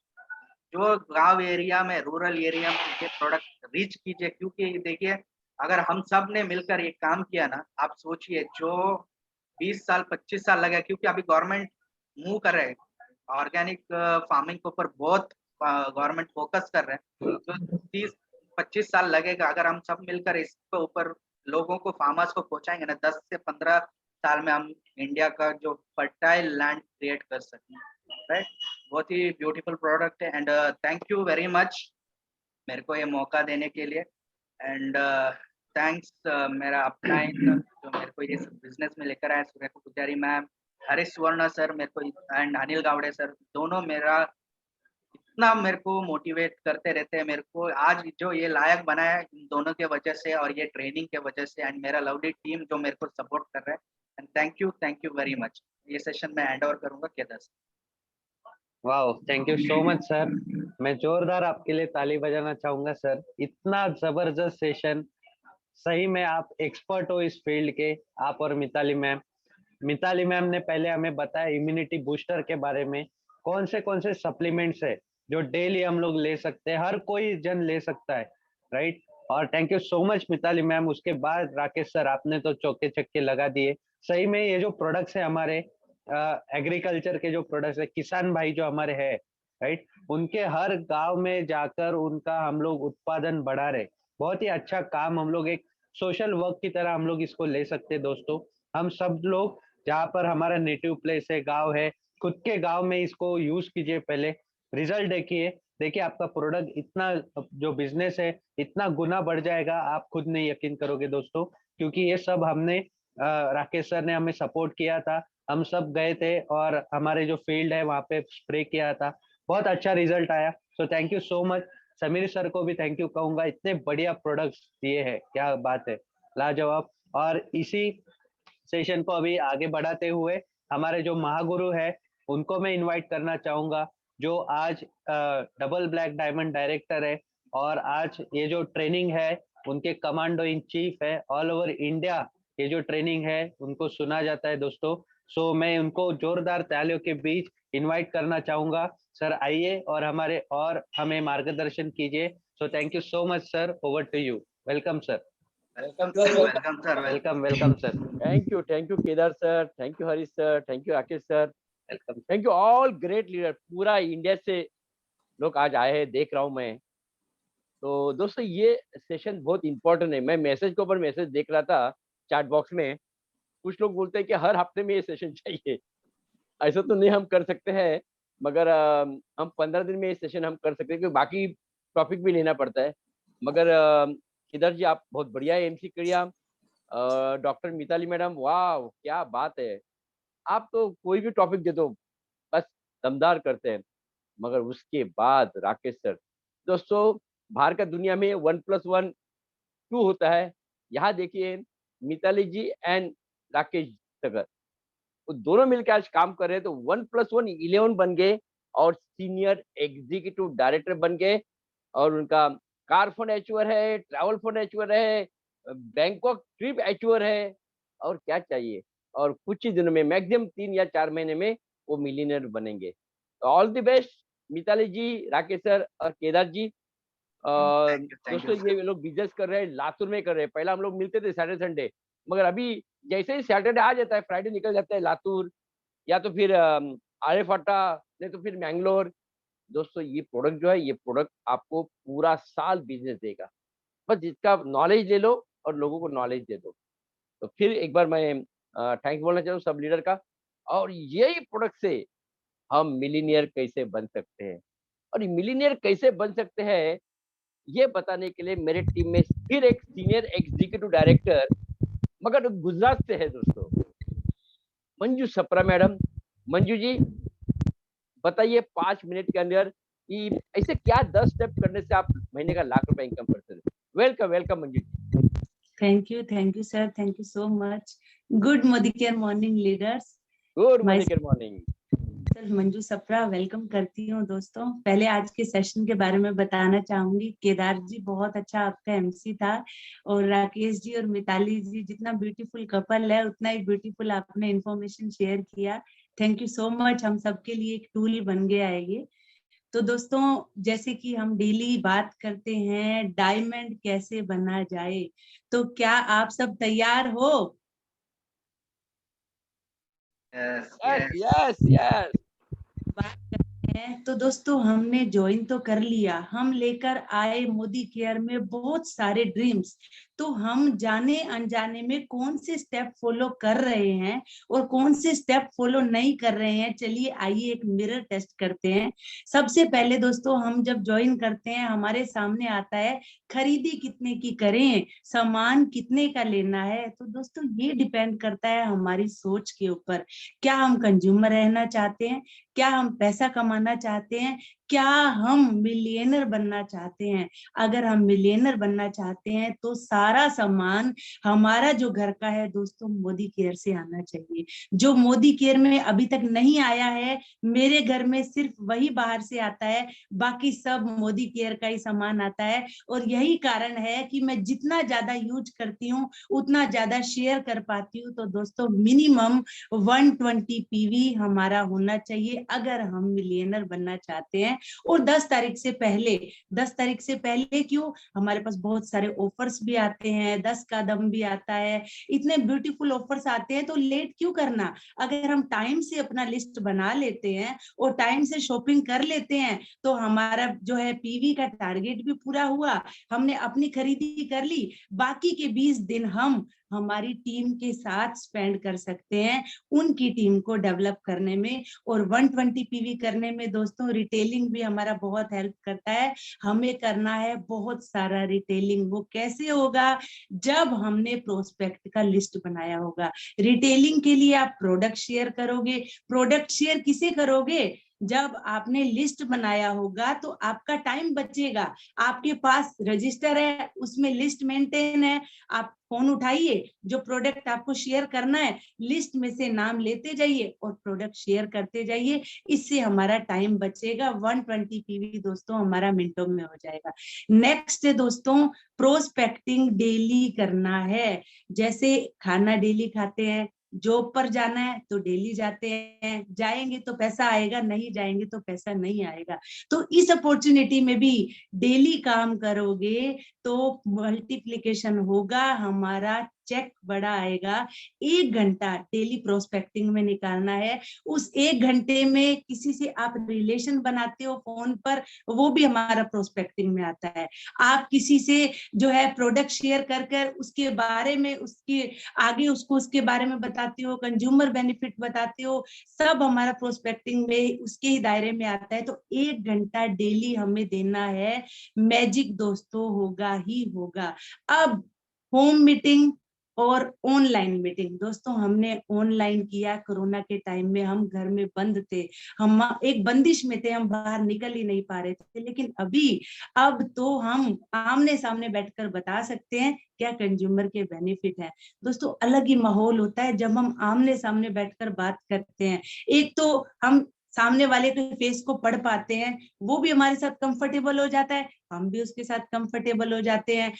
जो गांव एरिया में, रूरल एरिया में ये प्रोडक्ट रीच कीजिए। क्योंकि देखिए अगर हम सब ने मिलकर ये काम किया ना, आप सोचिए जो 20 साल 25 साल लगे, क्योंकि अभी गवर्नमेंट मूव कर रहे हैं ऑर्गेनिक फार्मिंग के ऊपर, बहुत गवर्नमेंट फोकस कर रहे हैं। तो 30-25 साल लगेगा अगर हम सब मिलकर इसके ऊपर लोगों को, फार्मर्स को पहुंचाएंगे ना, 10 से 15 साल में हम इंडिया का जो फर्टाइल लैंड क्रिएट कर सकते हैं, राइट। बहुत ही ब्यूटीफुल प्रोडक्ट है। And thank you very much मेरे को ये मौका देने के लिए। एंड थैंक्स मेरा अपलाइन जो मेरे को ये बिजनेस में लेकर आया, सुरेखा पुजारी मैम, हरीश सुवर्ण सर मेरे को, एंड अनिल गावड़े सर, दोनों मेरा इतना मेरे को मोटिवेट करते रहते हैं। मेरे को आज जो ये लायक बनाया है इन दोनों के वजह से और ये ट्रेनिंग के वजह से, एंड मेरा लवली टीम जो मेरे को सपोर्ट कर रहा है। And thank you very much. ये सेशन में हैंड ओवर करूंगा Kedar sir. Wow, thank you so much sir. मैं जोरदार आपके लिए ताली बजाना चाहूंगा सर, इतना जबरदस्त सेशन। सही में आप एक्सपर्ट हो इस फील्ड के, आप और मिताली मैम। मिताली मैम ने पहले हमें बताया इम्यूनिटी बूस्टर के बारे में, कौन से सप्लीमेंट्स है जो डेली हम लोग ले सकते हैं, हर कोई जन ले सकता है, राइट। और thank you so much Mitali ma'am. उसके बाद राकेश सर, आपने तो चौके चक्के लगा दिए। सही में ये जो प्रोडक्ट्स है हमारे एग्रीकल्चर के, जो प्रोडक्ट्स है, किसान भाई जो हमारे हैं, राइट, उनके हर गांव में जाकर उनका हम लोग उत्पादन बढ़ा रहे। बहुत ही अच्छा काम, हम लोग एक सोशल वर्क की तरह हम लोग इसको ले सकते हैं दोस्तों। हम सब लोग जहाँ पर हमारा नेटिव प्लेस है, गांव है, खुद के गांव में इसको यूज कीजिए, पहले रिजल्ट देखिए। देखिए आपका प्रोडक्ट इतना, जो बिजनेस है इतना गुना बढ़ जाएगा, आप खुद नहीं यकीन करोगे दोस्तों। क्योंकि ये सब हमने राकेश सर ने हमें सपोर्ट किया था। हम सब गए थे और हमारे जो फील्ड है वहाँ पे स्प्रे किया था, बहुत अच्छा रिजल्ट आया। सो thank you so much. Sameer sir को भी थैंक यू कहूंगा, इतने बढ़िया प्रोडक्ट्स दिए हैं, क्या बात है, लाजवाब। और इसी सेशन को अभी आगे बढ़ाते हुए हमारे जो महागुरु है उनको मैं इनवाइट करना चाहूंगा, जो आज डबल ब्लैक डायमंड डायरेक्टर है, और आज ये जो ट्रेनिंग है उनके कमांडो इन चीफ है, ऑल ओवर इंडिया ये जो ट्रेनिंग है उनको सुना जाता है दोस्तों। सो मैं उनको जोरदार तालियों के बीच इनवाइट करना चाहूंगा। सर आइए और हमें मार्गदर्शन कीजिए। So thank you so much sir, over to you. Welcome sir. Welcome sir. Welcome sir. Thank you Kedar sir, thank you Harish sir, thank you Rakesh sir, welcome. Thank you all great leader. पूरा India से लोग आज आए हैं, देख रहा हूँ मैं। तो दोस्तों ये सेशन बहुत इंपॉर्टेंट है। मैं मैसेज के ऊपर मैसेज देख रहा था चैट बॉक्स में, कुछ लोग बोलते हैं कि हर हफ्ते में ये सेशन चाहिए। ऐसा तो नहीं हम कर सकते हैं, मगर हम 15 दिन में ये सेशन हम कर सकते हैं, क्योंकि बाकी टॉपिक भी लेना पड़ता है। मगर केदार जी आप बहुत बढ़िया एमसी किया। डॉक्टर मिताली मैडम, वाह क्या बात है, आप तो कोई भी टॉपिक दे दो बस दमदार करते हैं। मगर उसके बाद राकेश सर, दोस्तों बाहर का दुनिया में 1+1 2 होता है, यहाँ देखिए मिताली जी एंड राकेश सगर, वो दोनों मिलकर आज काम कर रहे हैं, तो 1+1 11 बन गए और सीनियर एग्जीक्यूटिव डायरेक्टर बन गए। और उनका कार फंड एचूअर है, ट्रैवल फंड एचूअर है, बैंकॉक ट्रिप एचूअर है, और क्या चाहिए। और कुछ ही दिनों में, मैक्सिमम 3 या 4 महीने में वो मिलीनियर बनेंगे। तो all the best Mitali ji, Rakesh sir और केदार जी। Thank you, दोस्तों ये लोग बिजनेस कर रहे हैं, लातूर में कर रहे हैं। पहले हम लोग मिलते थे सैटरडे संडे, मगर अभी जैसे ही सैटरडे आ जाता है, फ्राइडे निकल जाता है लातूर, या तो फिर आरेफाटा, नहीं तो फिर मैंगलोर। दोस्तों ये प्रोडक्ट जो है, ये प्रोडक्ट आपको पूरा साल बिजनेस देगा। बस इसका नॉलेज ले लो और लोगों को नॉलेज दे दो। तो फिर एक बार मैं थैंक्स बोलना चाहूँ सब लीडर का। और यही प्रोडक्ट से हम मिलीनियर कैसे बन सकते हैं, और मिलीनियर कैसे बन सकते हैं ये बताने के लिए मेरे टीम में फिर एक सीनियर एग्जीक्यूटिव डायरेक्टर, मगर गुजरात से है दोस्तों, मंजू सप्रा मैडम। मंजू जी बताइए 5 मिनट के अंदर कि ऐसे क्या 10 स्टेप करने से आप महीने का ₹1,00,000 इनकम करते हैं। Welcome welcome Manju ji. Thank you, sir. Thank you so much. Good Modicare morning, leaders. Good morning. Manju Sapra welcome करती हूँ दोस्तों। पहले आज के सेशन के बारे में बताना चाहूंगी। केदार जी बहुत अच्छा आपका एमसी था, और राकेश जी और मिताली जी, जितना ब्यूटीफुल कपल है उतना ही ब्यूटीफुल आपने इंफॉर्मेशन शेयर किया। Thank you so much. हम सबके लिए एक टूल बन गया है ये। तो दोस्तों जैसे कि हम डेली बात करते हैं डायमंड कैसे बना जाए, तो क्या आप सब तैयार हो? यस। बात करते हैं। तो दोस्तों हमने ज्वाइन तो कर लिया, हम लेकर आए मोदी केयर में बहुत सारे ड्रीम्स। तो हम जाने अनजाने में कौन से स्टेप फॉलो कर रहे हैं और कौन से स्टेप फॉलो नहीं कर रहे हैं, चलिए आइए एक मिरर टेस्ट करते हैं। सबसे पहले दोस्तों हम जब ज्वाइन करते हैं हमारे सामने आता है खरीदी कितने की करें, सामान कितने का लेना है। तो दोस्तों ये डिपेंड करता है हमारी सोच के ऊपर। क्या हम कंज्यूमर रहना चाहते हैं, क्या हम पैसा कमाना चाहते हैं, क्या हम मिलियनर बनना चाहते हैं। अगर हम मिलियनर बनना चाहते हैं तो सारा सामान हमारा जो घर का है दोस्तों मोदी केयर से आना चाहिए। जो मोदी केयर में अभी तक नहीं आया है, मेरे घर में सिर्फ वही बाहर से आता है, बाकी सब मोदी केयर का ही सामान आता है। और यही कारण है कि मैं जितना ज्यादा यूज करती हूँ उतना ज्यादा शेयर कर पाती हूँ। तो दोस्तों मिनिमम 120 पीवी हमारा होना चाहिए अगर हम मिलियनर बनना चाहते हैं। और 10 तारीख से पहले क्यों, हमारे पास बहुत सारे ऑफर्स भी आते हैं, 10 का दम भी आता है, इतने ब्यूटीफुल ऑफर्स आते हैं। तो लेट क्यों करना, अगर हम टाइम से अपना लिस्ट बना लेते हैं और टाइम से शॉपिंग कर लेते हैं तो हमारा जो है पीवी का टारगेट भी पूरा हुआ, हमने अपनी खरीदी कर ली। बाकी के 20 दिन हम हमारी टीम के साथ स्पेंड कर सकते हैं उनकी टीम को डेवलप करने में। और 120 पीवी करने में दोस्तों रिटेलिंग रिटेलिंग भी हमारा बहुत हेल्प करता है। हमें करना है बहुत सारा रिटेलिंग। वो कैसे होगा? जब हमने प्रोस्पेक्ट का लिस्ट बनाया होगा। रिटेलिंग के लिए आप प्रोडक्ट शेयर करोगे। प्रोडक्ट शेयर किसे करोगे? जब आपने लिस्ट बनाया होगा तो आपका टाइम बचेगा। आपके पास रजिस्टर है, उसमें लिस्ट मेंटेन है, आप फोन उठाइए, जो प्रोडक्ट आपको शेयर करना है लिस्ट में से नाम लेते जाइए और प्रोडक्ट शेयर करते जाइए। इससे हमारा टाइम बचेगा। 120 पीवी दोस्तों हमारा मिनटों में हो जाएगा। नेक्स्ट है दोस्तों, प्रोस्पेक्टिंग डेली करना है। जैसे खाना डेली खाते हैं, जॉब पर जाना है तो डेली जाते हैं, जाएंगे तो पैसा आएगा, नहीं जाएंगे तो पैसा नहीं आएगा। तो इस अपॉर्चुनिटी में भी डेली काम करोगे तो मल्टीप्लिकेशन होगा, हमारा चेक बड़ा आएगा। 1 घंटा डेली प्रोस्पेक्टिंग में निकालना है। उस 1 घंटे में किसी से आप रिलेशन बनाते हो फोन पर, वो भी हमारा प्रोस्पेक्टिंग में आता है। आप किसी से जो है प्रोडक्ट शेयर कर कर उसके बारे में, उसके आगे उसको उसके बारे में बताते हो, कंज्यूमर बेनिफिट बताते हो, सब हमारा प्रोस्पेक्टिंग में उसके ही दायरे में आता है। तो 1 घंटा डेली हमें देना है। मैजिक दोस्तों होगा ही होगा। अब होम मीटिंग और ऑनलाइन मीटिंग दोस्तों हमने ऑनलाइन किया। कोरोना के टाइम में हम घर में बंद थे, हम एक बंदिश में थे, हम बाहर निकल ही नहीं पा रहे थे। लेकिन अब तो हम आमने सामने बैठकर बता सकते हैं क्या कंज्यूमर के बेनिफिट है। दोस्तों अलग ही माहौल होता है जब हम आमने सामने बैठकर बात करते हैं। एक तो हम सामने वाले के फेस को पढ़ पाते हैं, वो भी हमारे साथ कंफर्टेबल हो जाता है, हम भी उसके साथ कंफर्टेबल हो जाते हैं।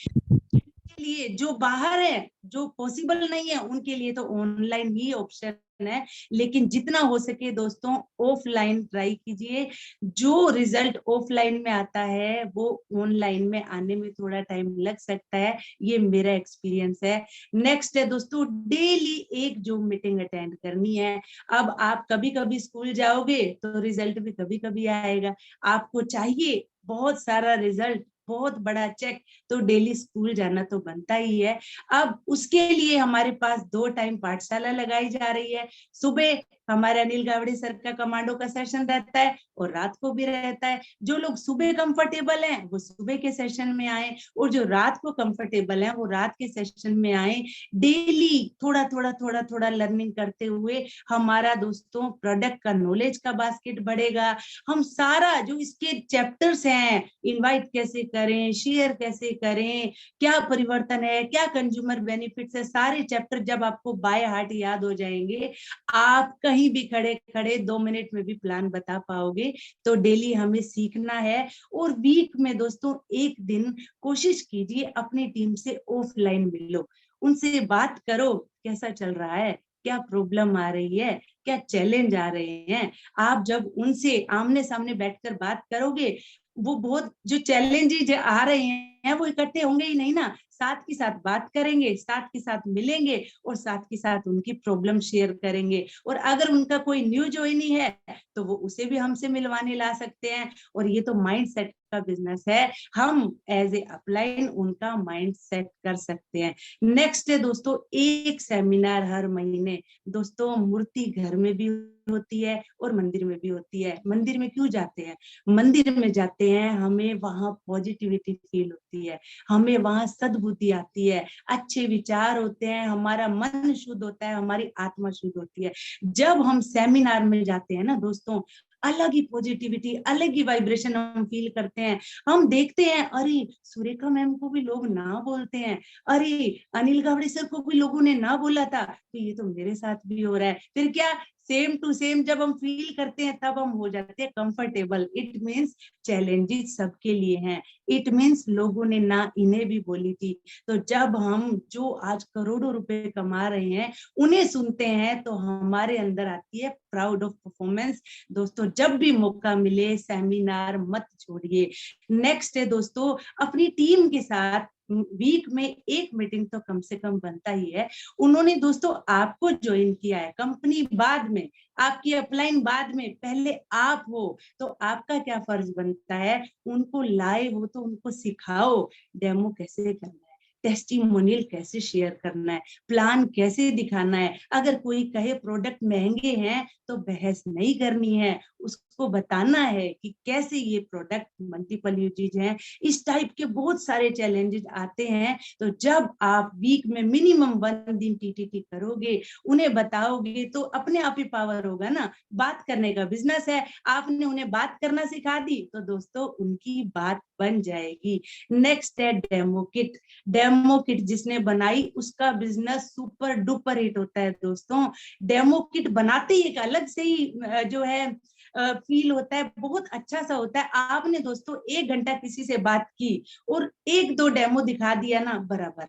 के लिए जो बाहर है, जो पॉसिबल नहीं है, उनके लिए तो ऑनलाइन ही ऑप्शन है। लेकिन जितना हो सके दोस्तों ऑफलाइन ट्राई कीजिए। जो रिजल्ट ऑफलाइन में आता है वो ऑनलाइन में आने में थोड़ा टाइम लग सकता है, ये मेरा एक्सपीरियंस है। नेक्स्ट है दोस्तों, डेली एक जूम मीटिंग अटेंड करनी है। अब आप कभी कभी स्कूल जाओगे तो रिजल्ट भी कभी कभी आएगा। आपको चाहिए बहुत सारा रिजल्ट, बहुत बड़ा चेक, तो डेली स्कूल जाना तो बनता ही है। अब उसके लिए हमारे पास 2 टाइम पाठशाला लगाई जा रही है। सुबह हमारे अनिल गावड़े सर का कमांडो का सेशन रहता है और रात को भी रहता है। जो लोग सुबह कंफर्टेबल हैं वो सुबह के सेशन में आए, और जो रात को कंफर्टेबल हैं वो रात के सेशन में आए। डेली थोड़ा थोड़ा लर्निंग करते हुए हमारा दोस्तों प्रोडक्ट का नॉलेज का बास्केट बढ़ेगा। हम सारा जो इसके चैप्टर्स हैं, इनवाइट कैसे करें, शेयर कैसे करें, क्या परिवर्तन है, क्या कंज्यूमर बेनिफिट्स है, सारे चैप्टर जब आपको बाय हार्ट याद हो जाएंगे, आप कहीं भी खड़े खड़े 2 मिनट में भी प्लान बता पाओगे। तो डेली हमें सीखना है। और वीक में दोस्तों 1 दिन कोशिश कीजिए अपनी टीम से ऑफलाइन मिलो, उनसे बात करो कैसा चल रहा है, क्या प्रॉब्लम आ रही है, क्या चैलेंज आ रहे हैं। आप जब उनसे आमने सामने बैठकर बात करोगे, वो बहुत जो चैलेंजेस आ रहे हैं वो इकट्ठे होंगे ही नहीं ना, साथ के साथ बात करेंगे, साथ के साथ मिलेंगे और साथ के साथ उनकी प्रॉब्लम शेयर करेंगे। और अगर उनका कोई न्यू ज्वाइनी है तो वो उसे भी हमसे मिलवाने ला सकते हैं। और ये तो माइंड सेट का बिजनेस है, हम एज ए अपलाइन उनका माइंड सेट कर सकते हैं। नेक्स्ट है दोस्तों, एक सेमिनार हर महीने। दोस्तों मूर्ति घर में भी होती है और मंदिर में भी होती है। मंदिर में क्यों जाते हैं? मंदिर में जाते हैं हमें वहां पॉजिटिविटी फील होती है, हमें वहां सद्बुद्धि आती है, अच्छे विचार होते हैं, हमारा मन शुद्ध होता है, हमारी आत्मा शुद्ध होती है। जब हम सेमिनार में जाते हैं ना दोस्तों, अलग ही पॉजिटिविटी, अलग ही वाइब्रेशन हम फील करते हैं। हम देखते हैं अरे सुरेखा मैम को भी लोग ना बोलते हैं, अरे अनिल गावड़े सर को भी लोगों ने ना बोला था, तो ये तो मेरे साथ भी हो रहा है। फिर क्या, सेम टू सेम जब हम फील करते हैं तब हम हो जाते हैं कंफर्टेबल। इट मीन्स चैलेंजेस सबके लिए हैं, इट मीन्स लोगों ने ना इन्हें भी बोली थी। तो जब हम जो आज करोड़ों रुपए कमा रहे हैं उन्हें सुनते हैं तो हमारे अंदर आती है प्राउड ऑफ परफॉर्मेंस। दोस्तों जब भी मौका मिले सेमिनार मत छोड़िए। नेक्स्ट है दोस्तों, अपनी टीम के साथ वीक में 1 मीटिंग तो कम से कम बनता ही है। उन्होंने दोस्तों आपको ज्वाइन किया है, कंपनी बाद में, आपकी अपलाइन बाद में, पहले आप हो, तो आपका क्या फर्ज बनता है, उनको लाए हो तो उनको सिखाओ डेमो कैसे करना है, टेस्टिमोनियल कैसे शेयर करना है, प्लान कैसे दिखाना है। अगर कोई कहे प्रोडक्ट महंगे हैं तो बहस नहीं करनी है, उसको उसको बताना है कि कैसे ये प्रोडक्ट मल्टीपल यूजेज हैं। इस टाइप के बहुत सारे चैलेंजेस आते हैं। तो जब आप वीक में मिनिमम 1 दिन टीटीटी करोगे, उन्हें बताओगे, तो अपने आप ही पावर होगा ना। बात करने का बिजनेस है, आपने उन्हें बात करना सिखा दी तो दोस्तों उनकी बात बन जाएगी। नेक्स्ट है डेमो किट। डेमो किट जिसने बनाई उसका बिजनेस सुपर डुपर हिट होता है दोस्तों। डेमो किट बनाते ही एक अलग से ही जो है फील होता है, बहुत अच्छा सा होता है। आपने दोस्तों 1 घंटा किसी से बात की और 1-2 डेमो दिखा दिया ना, बराबर।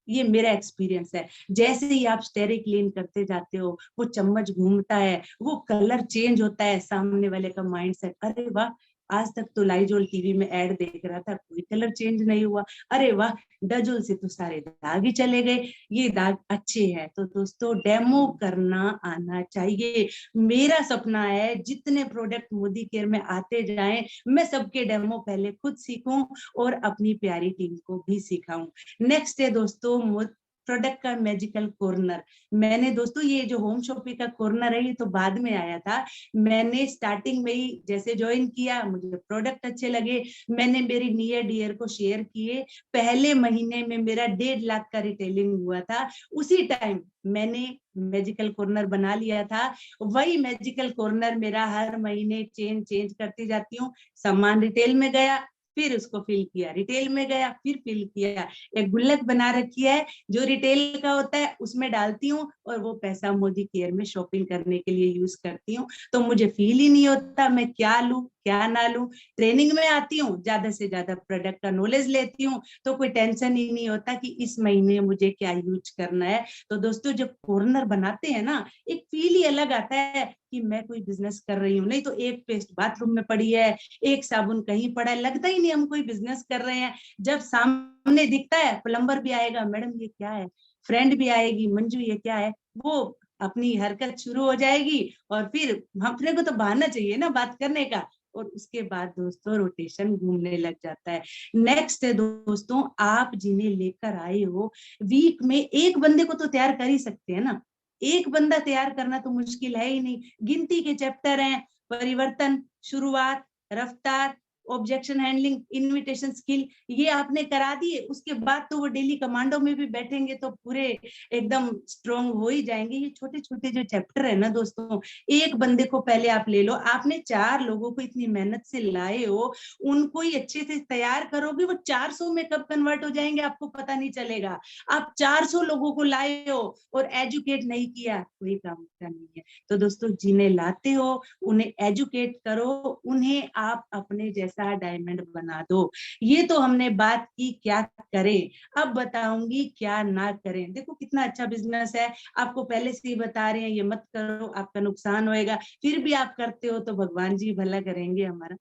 ये मेरा एक्सपीरियंस है। जैसे ही आप स्टेरिक क्लीन करते जाते हो, वो चम्मच घूमता है, वो कलर चेंज होता है, सामने वाले का माइंडसेट, अरे वाह, आज तक तो लाइजोल टीवी में ऐड देख रहा था, कोई कलर चेंज नहीं हुआ, अरे वाह, डजोल से तो सारे दाग ही चले गए, ये दाग अच्छे हैं। तो दोस्तों डेमो करना आना चाहिए। मेरा सपना है जितने प्रोडक्ट मोदी केयर में आते जाएं, मैं सबके डेमो पहले खुद सीखूं और अपनी प्यारी टीम को भी सिखाऊं। नेक्स्ट है दोस्तों प्रोडक्ट का मैजिकल कॉर्नर। मैंने दोस्तों ये जो होम शॉपिंग का कॉर्नर है ये तो बाद में आया था। मैंने स्टार्टिंग में ही जैसे ज्वाइन किया, मुझे प्रोडक्ट अच्छे लगे, मैंने मेरी नियर डियर को शेयर किए। पहले महीने में मेरा 1.5 लाख का रिटेलिंग हुआ था। उसी टाइम मैंने मैजिकल कॉर्नर बना लिया था। वही मैजिकल कॉर्नर मेरा हर महीने चेंज करती जाती हूँ। सामान रिटेल में गया, फिर उसको फिल किया, रिटेल में गया, फिर फिल किया। एक गुल्लक बना रखी है जो रिटेल का होता है, उसमें डालती हूँ और वो पैसा मोदी केयर में शॉपिंग करने के लिए यूज करती हूँ। तो मुझे फील ही नहीं होता मैं क्या लूं क्या ना लूं। ट्रेनिंग में आती हूँ, ज्यादा से ज्यादा प्रोडक्ट का नॉलेज लेती हूँ, तो कोई टेंशन ही नहीं होता कि इस महीने मुझे क्या यूज करना है। तो दोस्तों जब कॉर्नर बनाते हैं ना, एक फील ही अलग आता है कि मैं कोई बिजनेस कर रही हूँ। नहीं तो एक पेस्ट बाथरूम में पड़ी है, एक साबुन कहीं पड़ा है, लगता ही नहीं हम कोई बिजनेस कर रहे हैं। जब सामने दिखता है, प्लम्बर भी आएगा, मैडम ये क्या है, फ्रेंड भी आएगी, मंजू ये क्या है, वो अपनी हरकत शुरू हो जाएगी और फिर अपने को तो बहाना चाहिए ना बात करने का। और उसके बाद दोस्तों रोटेशन घूमने लग जाता है। नेक्स्ट है दोस्तों, आप जिन्हें लेकर आए हो, वीक में एक बंदे को तो तैयार कर ही सकते हैं ना। एक बंदा तैयार करना तो मुश्किल है ही नहीं। गिनती के चैप्टर हैं, परिवर्तन, शुरुआत, रफ्तार, ऑब्जेक्शन हैंडलिंग, इनविटेशन स्किल, ये आपने करा दिए। उसके बाद तो वो डेली कमांडो में भी बैठेंगे तो पूरे एकदम स्ट्रॉन्ग हो ही जाएंगे। ये छोटे छोटे जो चैप्टर है ना दोस्तों, एक बंदे को पहले आप ले लो। आपने 4 लोगों को इतनी मेहनत से लाए हो, उनको ही अच्छे से तैयार करोगे, वो 400 में कब कन्वर्ट हो जाएंगे आपको पता नहीं चलेगा। आप 400 लोगों को लाए हो और एजुकेट नहीं किया, कोई काम का नहीं है। तो दोस्तों जिन्हें लाते हो उन्हें एजुकेट करो, उन्हें आप अपने जैसा डायमंड बना दो। ये तो हमने बात की क्या करें, अब बताऊंगी क्या ना करें। देखो कितना अच्छा बिजनेस है, आपको पहले से ही बता रहे हैं ये मत करो, आपका नुकसान होएगा, फिर भी आप करते हो तो भगवान जी भला करेंगे हमारा।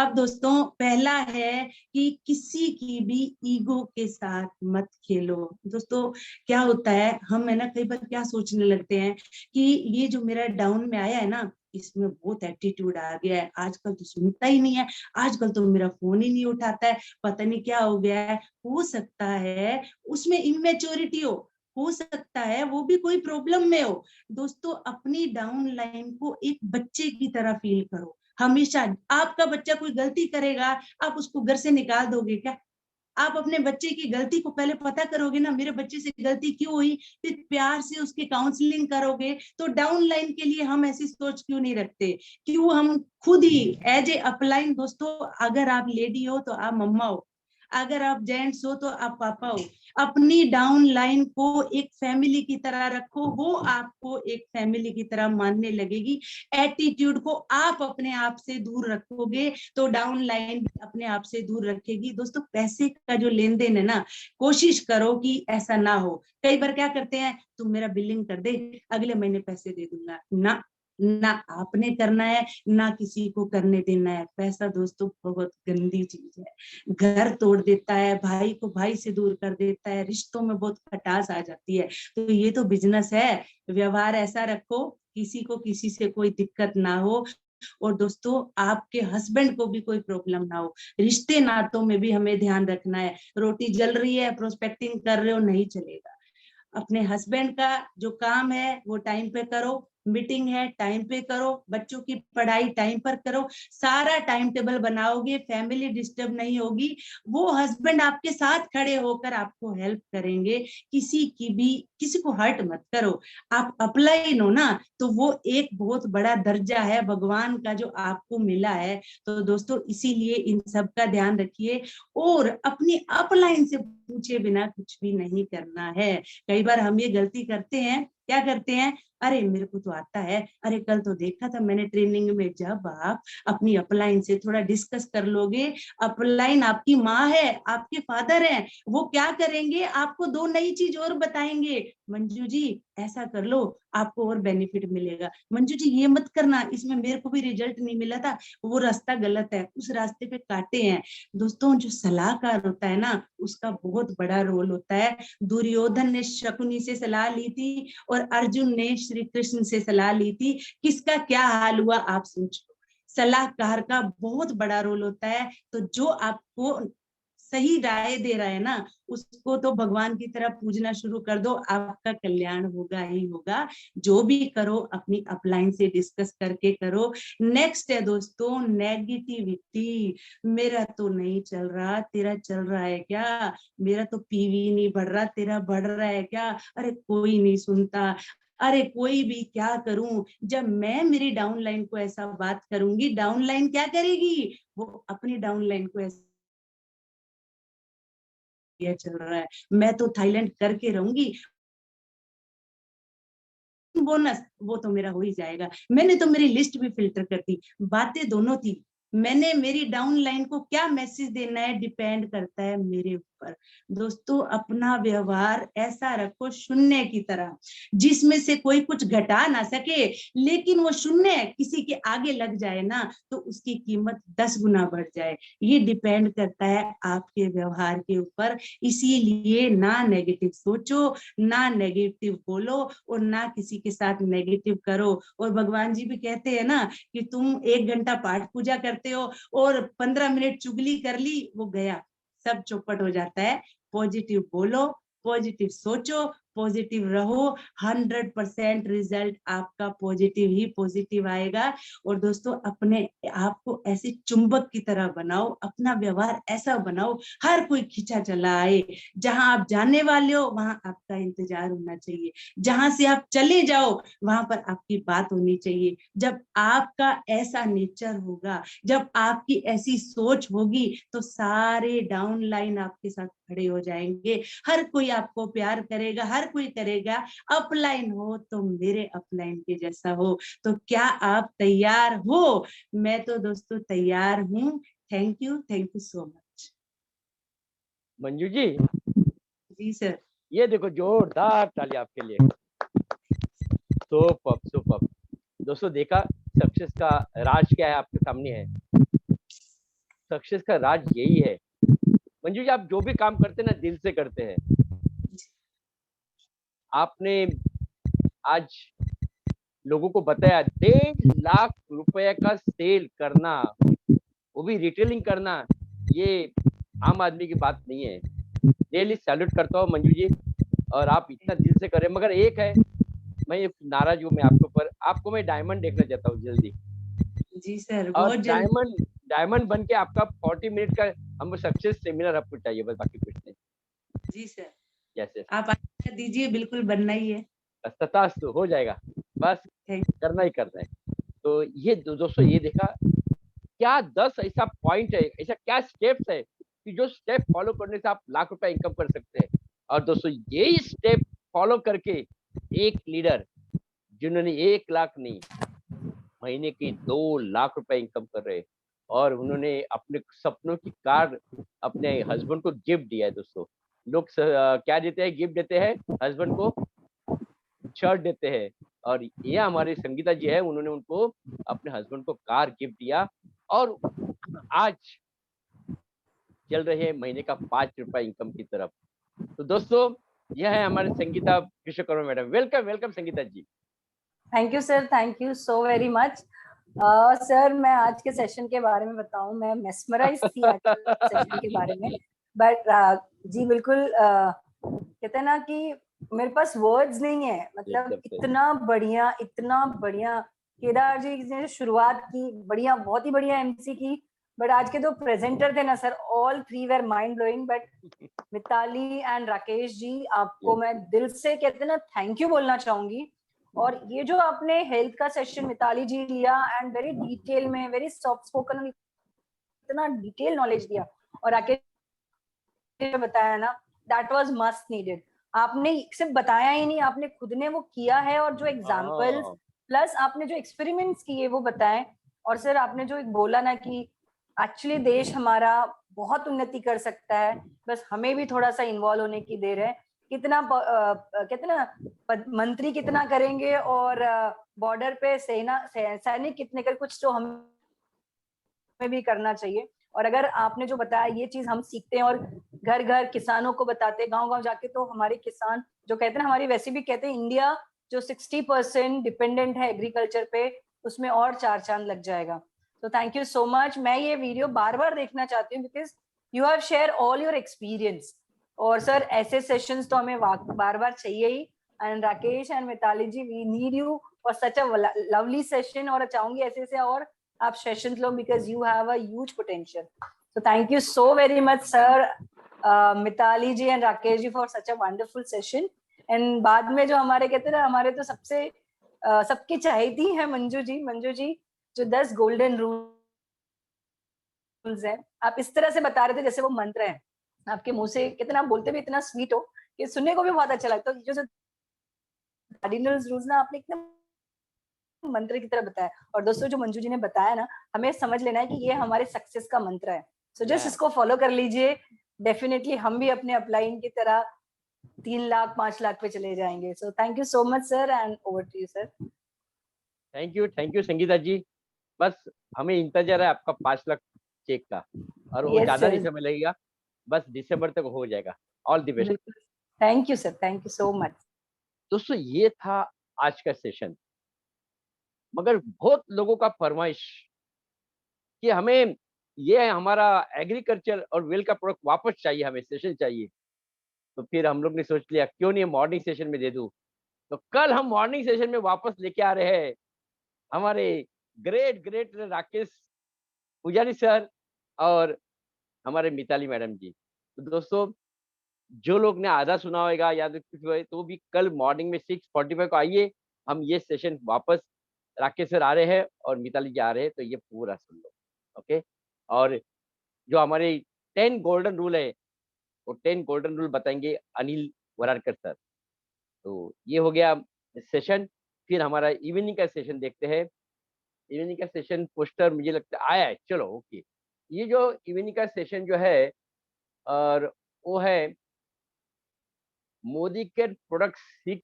अब दोस्तों पहला है कि किसी की भी ईगो के साथ मत खेलो। दोस्तों क्या होता है, हम है ना कई बार क्या सोचने लगते हैं कि ये जो मेरा डाउन में आया है ना, इसमें बहुत एटीट्यूड आ गया है, आजकल तो सुनता ही नहीं है, आजकल तो मेरा फोन ही नहीं उठाता है, पता नहीं क्या हो गया है। हो सकता है उसमें इमेच्योरिटी हो सकता है वो भी कोई प्रॉब्लम में हो। दोस्तों अपनी डाउन लाइन को एक बच्चे की तरह फील करो। हमेशा आपका बच्चा कोई गलती करेगा, आप उसको घर से निकाल दोगे क्या? आप अपने बच्चे की गलती को पहले पता करोगे ना, मेरे बच्चे से गलती क्यों हुई, फिर प्यार से उसकी काउंसलिंग करोगे। तो डाउन लाइन के लिए हम ऐसी सोच क्यों नहीं रखते, क्यों हम खुद ही एज ए अपलाइन। दोस्तों अगर आप लेडी हो तो आप मम्मा हो, अगर आप जेंट्स हो तो आप पापा हो। अपनी डाउन लाइन को एक फैमिली की तरह रखो, वो आपको एक फैमिली की तरह मानने लगेगी। एटीट्यूड को आप अपने आप से दूर रखोगे तो डाउन लाइन अपने आप से दूर रखेगी। दोस्तों पैसे का जो लेन देन है ना, कोशिश करो कि ऐसा ना हो। कई बार क्या करते हैं, तुम मेरा बिलिंग कर दे, अगले महीने पैसे दे दूंगा। ना ना आपने करना है ना किसी को करने देना है। पैसा दोस्तों बहुत गंदी चीज है, घर तोड़ देता है, भाई को भाई से दूर कर देता है, रिश्तों में बहुत खटास आ जाती है। तो ये तो बिजनेस है, व्यवहार ऐसा रखो किसी को किसी से कोई दिक्कत ना हो। और दोस्तों आपके हस्बैंड को भी कोई प्रॉब्लम ना हो। रिश्ते नातों में भी हमें ध्यान रखना है। रोटी जल रही है, प्रोस्पेक्टिंग कर रहे हो, नहीं चलेगा। अपने हस्बैंड का जो काम है वो टाइम पे करो, मीटिंग है टाइम पे करो, बच्चों की पढ़ाई टाइम पर करो, सारा टाइम टेबल बनाओगे, फैमिली डिस्टर्ब नहीं होगी, वो हस्बैंड आपके साथ खड़े होकर आपको हेल्प करेंगे, किसी को हर्ट मत करो। आप अपलाइन हो ना, तो वो एक बहुत बड़ा दर्जा है भगवान का जो आपको मिला है। तो दोस्तों इसीलिए इन सब का ध्यान रखिए और अपनी अपलाइन से पूछे बिना कुछ भी नहीं करना है। कई बार हम ये गलती करते हैं, क्या करते हैं, अरे मेरे को तो आता है, अरे कल तो देखा था मैंने ट्रेनिंग में। जब आप अपनी अपलाइन से थोड़ा डिस्कस कर लोगे, अपलाइन आपकी माँ है, आपके फादर हैं, वो क्या करेंगे, आपको दो नई चीज और बताएंगे, मंजू जी ऐसा कर लो आपको और बेनिफिट मिलेगा, मंजू जी ये मत करना, इसमें मेरे को भी रिजल्ट नहीं मिला था, वो रास्ता गलत है, उस रास्ते पे काटे हैं। दोस्तों जो सलाहकार होता है ना, उसका बहुत बड़ा रोल होता है। दुर्योधन ने शकुनी से सलाह ली थी और अर्जुन ने श्री कृष्ण से सलाह ली थी, किसका क्या हाल हुआ आप सोचो। सलाहकार का बहुत बड़ा रोल होता है। तो जो आपको सही राय दे रहा है ना, उसको तो भगवान की तरह पूजना शुरू कर दो, आपका कल्याण होगा ही होगा। जो भी करो अपनी अपलाइन से डिस्कस करके करो। नेक्स्ट है दोस्तों नेगेटिविटी। मेरा तो नहीं चल रहा, तेरा चल रहा है क्या, मेरा तो पीवी नहीं बढ़ रहा, तेरा बढ़ रहा है क्या, अरे कोई नहीं सुनता, अरे कोई भी क्या करूं। जब मैं मेरी डाउनलाइन को ऐसा बात करूंगी, डाउनलाइन क्या करेगी, वो अपनी डाउनलाइन को ऐसा चल रहा है, मैं तो थाईलैंड करके रहूंगी, बोनस वो तो मेरा हो ही जाएगा। मैंने तो मेरी लिस्ट भी फिल्टर कर दी, बातें दोनों थी। मैंने मेरी डाउन लाइन को क्या मैसेज देना है डिपेंड करता है मेरे ऊपर। दोस्तों अपना व्यवहार ऐसा रखो शून्य की तरह, जिसमें से कोई कुछ घटा ना सके, लेकिन वो शून्य किसी के आगे लग जाए ना, तो उसकी कीमत 10 गुना बढ़ जाए। ये डिपेंड करता है आपके व्यवहार के ऊपर। इसीलिए ना नेगेटिव सोचो, ना नेगेटिव बोलो और ना किसी के साथ नेगेटिव करो। और भगवान जी भी कहते हैं ना कि तुम 1 घंटा पाठ पूजा करते हो और 15 मिनट चुगली कर ली, वो गया, सब चौपट हो जाता है। पॉजिटिव बोलो, पॉजिटिव सोचो, पॉजिटिव रहो, 100% रिजल्ट आपका पॉजिटिव ही पॉजिटिव आएगा। और दोस्तों अपने आप को ऐसे चुंबक की तरह बनाओ, अपना व्यवहार ऐसा बनाओ हर कोई खींचा चला आए। जहां आप जाने वाले हो वहां आपका इंतजार होना चाहिए, जहां से आप चले जाओ वहां पर आपकी बात होनी चाहिए। जब आपका ऐसा नेचर होगा, जब आपकी ऐसी सोच होगी, तो सारे डाउन लाइन आपके साथ खड़े हो जाएंगे। हर कोई आपको प्यार करेगा, हर कोई करेगा। अपलाइन हो तो मेरे अपलाइन के जैसा हो। तो क्या आप तैयार हो? मैं तो दोस्तों तैयार हूँ। Thank you so much. Manju ji ji sir. ये देखो जोरदार ताली आपके लिए। Super super. दोस्तों देखा सक्सेस का राज क्या है, आपके सामने है। सक्सेस का राज यही है मंजू जी, आप जो भी काम करते हैं ना दिल से करते हैं। आपने आज लोगों को बताया 1.5 लाख रुपए का सेल करना, वो भी रिटेलिंग करना, ये आम आदमी की बात नहीं है। रियली सैल्यूट करता हूँ मंजू जी, और आप इतना दिल से करें। मगर एक है, मैं नाराज हूँ मैं आपके ऊपर, आपको मैं डायमंड देखना चाहता हूँ जल्दी। जी सर और बहुत जल्दी। डायमंड बन के आपका 40 मिनट का हमको सक्सेस सेमिनार आपको चाहिए, बस बाकी कुछ नहीं। जी सर जैसे आप आज्ञा दीजिए, बिल्कुल बनना ही है। तथास्तु हो जाएगा, बस करना ही करना है। तो ये दोस्तों ये देखा क्या 10 ऐसा पॉइंट है, ऐसा क्या स्टेप्स है कि जो स्टेप फॉलो करने से आप लाख रुपए इनकम कर सकते हैं। और दोस्तों यही स्टेप फॉलो करके एक लीडर जिन्होंने 1 लाख नहीं, महीने की 2 लाख रुपए इनकम कर रहे हैं, और उन्होंने अपने सपनों की कार अपने हस्बैंड को गिफ्ट दिया है। दोस्तों लोग क्या देते हैं, गिफ्ट देते हैं हस्बैंड को, शर्ट देते हैं। और ये हमारे संगीता जी है, उन्होंने उनको अपने हस्बैंड को कार गिफ्ट दिया, और आज चल रहे हैं महीने का 5 रुपए इनकम की तरफ। तो दोस्तों यह है हमारे Sangeeta Vishwakarma madam. Welcome welcome Sangeeta ji. Thank you sir, thank you so very much. Sir मैं आज के सेशन के बारे में बताऊं, मैं मेस्मराइज थी आज के सेशन के बारे में। बट जी बिल्कुल कहते हैं ना कि मेरे पास वर्ड्स नहीं है, मतलब एकदम सही। इतना बढ़िया केदार जी ने शुरुआत की, बढ़िया, बहुत ही बढ़िया एमसी की। बट आज के जो प्रेजेंटर थे ना sir, all three were mind blowing. But Mitali and Rakesh ji, आपको मैं दिल से कहते हैं ना थैंक यू बोलना चाहूंगी। और ये जो आपने हेल्थ का सेशन मिताली जी लिया एंड वेरी डिटेल में, वेरी सॉफ्ट स्पोकन, इतना डिटेल नॉलेज दिया, और राकेश ने बताया ना, दैट वाज मस्ट नीडेड। आपने सिर्फ बताया ही नहीं, आपने खुद ने वो किया है, और जो एग्जांपल्स हाँ, प्लस आपने जो एक्सपेरिमेंट्स किए वो बताएं। और सर आपने जो एक बोला ना कि एक्चुअली देश हमारा बहुत उन्नति कर सकता है, बस हमें भी थोड़ा सा इन्वॉल्व होने की देर है। कितना कहते हैं ना, मंत्री कितना करेंगे और बॉर्डर पे सैनिक कितने कर, कुछ तो हमें भी करना चाहिए। और अगर आपने जो बताया ये चीज हम सीखते हैं और घर घर किसानों को बताते, गांव गांव जाके, तो हमारे किसान जो कहते हैं ना, हमारी वैसे भी कहते हैं इंडिया जो 60% डिपेंडेंट है एग्रीकल्चर पे, उसमें और 4 चांद लग जाएगा। तो थैंक यू सो मच। मैं ये वीडियो बार बार देखना चाहती हूँ because you have share all your experience. और सर ऐसे सेशंस तो हमें बार बार चाहिए ही। And Rakesh and Mitali ji, we need you for such a lovely session, और चाहूंगी ऐसे ऐसे और आप सेशंस लो because you have a huge potential. So thank you so very much, sir, Mitali ji and Rakesh ji for such a wonderful session. And बाद में जो हमारे कहते हैं ना, हमारे तो सबसे सबकी चाहती है मंजू जी जो 10 गोल्डन रूल्स हैं, आप इस तरह से बता रहे थे जैसे वो मंत्र है आपके मुंह से, कितना आप बोलते भी इतना स्वीट हो कि सुनने को भी बहुत अच्छा लगता है। जो कार्डिनल रूल्स ना आपने एकदम मंत्र की तरह बताया। और दोस्तों जो मंजू जी ने बताया ना, हमें समझ लेना है कि ये हमारे सक्सेस का मंत्र है। So just Yeah. इसको फॉलो कर लीजिए, डेफिनेटली हम भी अपने अपलाइन की तरह 3 लाख 5 लाख पे चले जाएंगे। So thank you so much sir, and over to you sir. Thank you Sangeeta ji. बस हमें इंतजार है आपका 5 लाख चेक का, और वो यस ज्यादा नहीं सर, समय लगेगा, बस दिसंबर तक हो जाएगा। All the best. बिल्कुल। Thank you sir, thank you so much. दोस्तों ये था आज का सेशन, मगर बहुत लोगों का फरमाइश कि हमें ये हमारा एग्रीकल्चर और वेल का प्रोडक्ट वापस चाहिए, हमें सेशन चाहिए। तो फिर हम लोग ने सोच लिया क्यों नहीं मॉर्निंग सेशन में दे दूं। तो कल हम मॉर्निंग सेशन में वापस लेके आ रहे हैं हमारे ग्रेट ग्रेट राकेश पुजारी सर और हमारे मिताली मैडम जी। तो दोस्तों जो लोग ने आधा सुना होगा या तो कुछ हुए, तो भी कल मॉर्निंग में 6:45 को आइए, हम ये सेशन वापस, राकेश सर आ रहे हैं और मिताली जी आ रहे हैं, तो ये पूरा सुन लो। ओके। और जो हमारे 10 गोल्डन रूल है, वो 10 गोल्डन रूल बताएंगे अनिल वरारकर सर। तो ये हो गया सेशन। फिर हमारा इवनिंग का सेशन देखते हैं। इवनिंग का सेशन पोस्टर मुझे लगता है आया है, चलो ओके। ये जो इवनिंग का सेशन जो है, और वो है मोदी के प्रोडक्ट सीख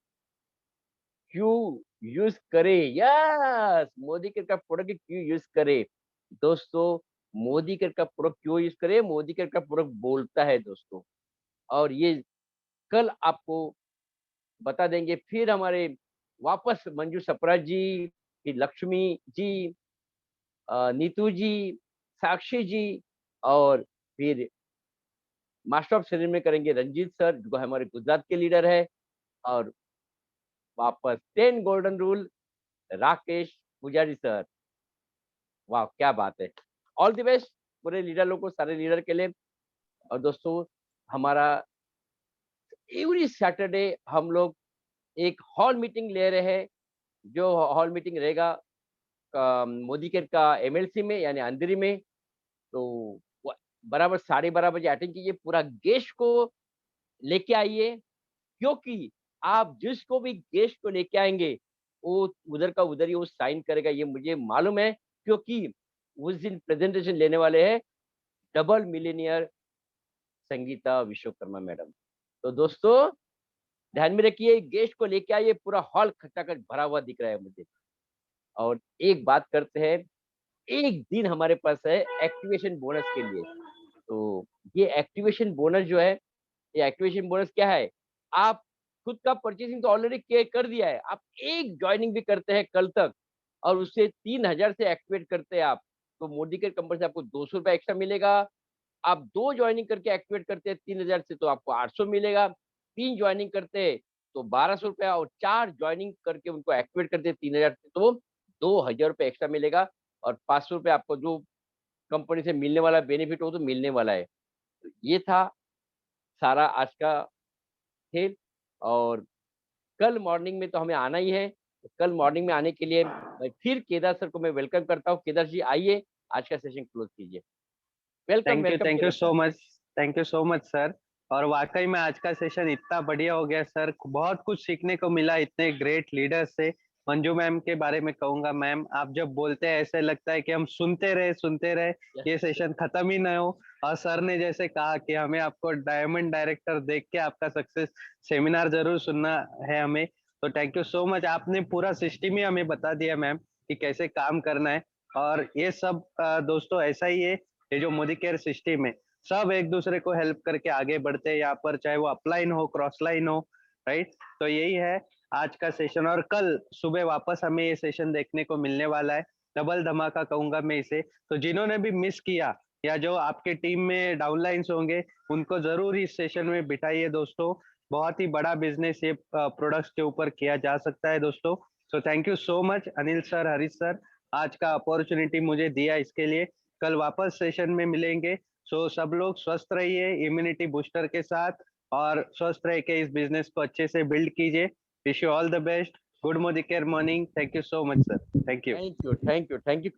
क्यों यूज करे। यस, मोदी केयर का प्रोडक्ट क्यों यूज करे। दोस्तों मोदी केयर का प्रोडक्ट क्यों यूज करे, मोदी केयर का प्रोडक्ट बोलता है दोस्तों, और ये कल आपको बता देंगे। फिर हमारे वापस मंजू सप्रा जी, फिर लक्ष्मी जी, नीतू जी, साक्षी जी, और फिर मास्टर ऑफ सेरेमनी में करेंगे रंजीत सर जो हमारे गुजरात के लीडर है। और वापस 10 गोल्डन रूल राकेश पुजारी सर। वाह क्या बात है। ऑल द बेस्ट पूरे लीडर लोग को, सारे लीडर के लिए। और दोस्तों हमारा एवरी सैटरडे हम लोग एक हॉल मीटिंग ले रहे हैं, जो हॉल मीटिंग रहेगा मोदी केयर का एमएलसी में यानी अंधेरी में। तो बराबर 12:30 बजे अटेंड कीजिए, पूरा गेस्ट को लेके आइए, क्योंकि आप जिसको भी गेस्ट को लेके आएंगे वो उधर का उधर ही वो साइन करेगा, ये मुझे मालूम है, क्योंकि उस दिन प्रेजेंटेशन लेने वाले हैं double Millionaire Sangeeta Vishwakarma madam. तो दोस्तों ध्यान में रखिए, गेस्ट को लेके आइए, पूरा हॉल खचाखच भरा हुआ दिख रहा है मुझे। और एक बात करते हैं, एक दिन हमारे पास है एक्टिवेशन बोनस के लिए। तो ये एक्टिवेशन बोनस जो है, ये एक्टिवेशन बोनस क्या है, आप खुद का परचेसिंग तो ऑलरेडी कर दिया है, आप एक ज्वाइनिंग भी करते हैं कल तक और उससे 3,000 से एक्टिवेट करते हैं आप, तो मोदी के कंपनी से आपको 200 रुपया एक्स्ट्रा मिलेगा। आप 2 ज्वाइनिंग करके एक्टिवेट करते हैं 3,000 से, तो आपको 800 मिलेगा। 3 ज्वाइनिंग करते हैं तो 1200 रुपया और 4 ज्वाइनिंग करके उनको एक्टिवेट करते 3000 तो वो 2000 रुपये एक्स्ट्रा मिलेगा और 500 रुपये आपको जो कंपनी से मिलने वाला बेनिफिट हो तो मिलने वाला है। तो ये था सारा आज का खेल और कल मॉर्निंग में तो हमें आना ही है। तो कल मॉर्निंग में आने के लिए मैं फिर केदार सर को मैं वेलकम करता हूँ। केदार जी आइए, आज का सेशन क्लोज कीजिए। Welcome, welcome thank you Kedar so sir. Much, thank you so much sir. और वाकई में आज का सेशन इतना बढ़िया हो गया सर, बहुत कुछ सीखने को मिला इतने ग्रेट लीडर्स से। मंजू मैम के बारे में कहूंगा, मैम आप जब बोलते हैं ऐसे लगता है कि हम सुनते रहे, ये सेशन खत्म ही ना हो। और सर ने जैसे कहा कि हमें आपको डायमंड डायरेक्टर देख के आपका सक्सेस सेमिनार जरूर सुनना है हमें। तो थैंक यू सो मच, आपने पूरा सिस्टम ही हमें बता दिया मैम कि कैसे काम करना है। और ये सब दोस्तों ऐसा ही है, ये जो मोदी केयर सिस्टम है, सब एक दूसरे को हेल्प करके आगे बढ़ते हैं यहाँ पर, चाहे वो अपलाइन हो क्रॉस लाइन हो, राइट। तो यही है आज का सेशन। और कल सुबह वापस हमें ये सेशन देखने को मिलने वाला है, डबल धमाका कहूंगा मैं इसे। तो जिन्होंने भी मिस किया या जो आपके टीम में डाउनलाइंस होंगे, उनको जरूर इस सेशन में बिठाइए दोस्तों। बहुत ही बड़ा बिजनेस ये प्रोडक्ट्स के ऊपर किया जा सकता है दोस्तों। सो thank you so much Anil sir, Harish sir, आज का अपॉर्चुनिटी मुझे दिया इसके लिए। कल वापस सेशन में मिलेंगे। सो सब लोग स्वस्थ रहिए इम्यूनिटी बूस्टर के साथ, और स्वस्थ रह के इस बिजनेस को अच्छे से बिल्ड कीजिए। Wish you all the best. Good Modi care morning. Thank you so much sir, thank you. Thank you, thank you, thank you.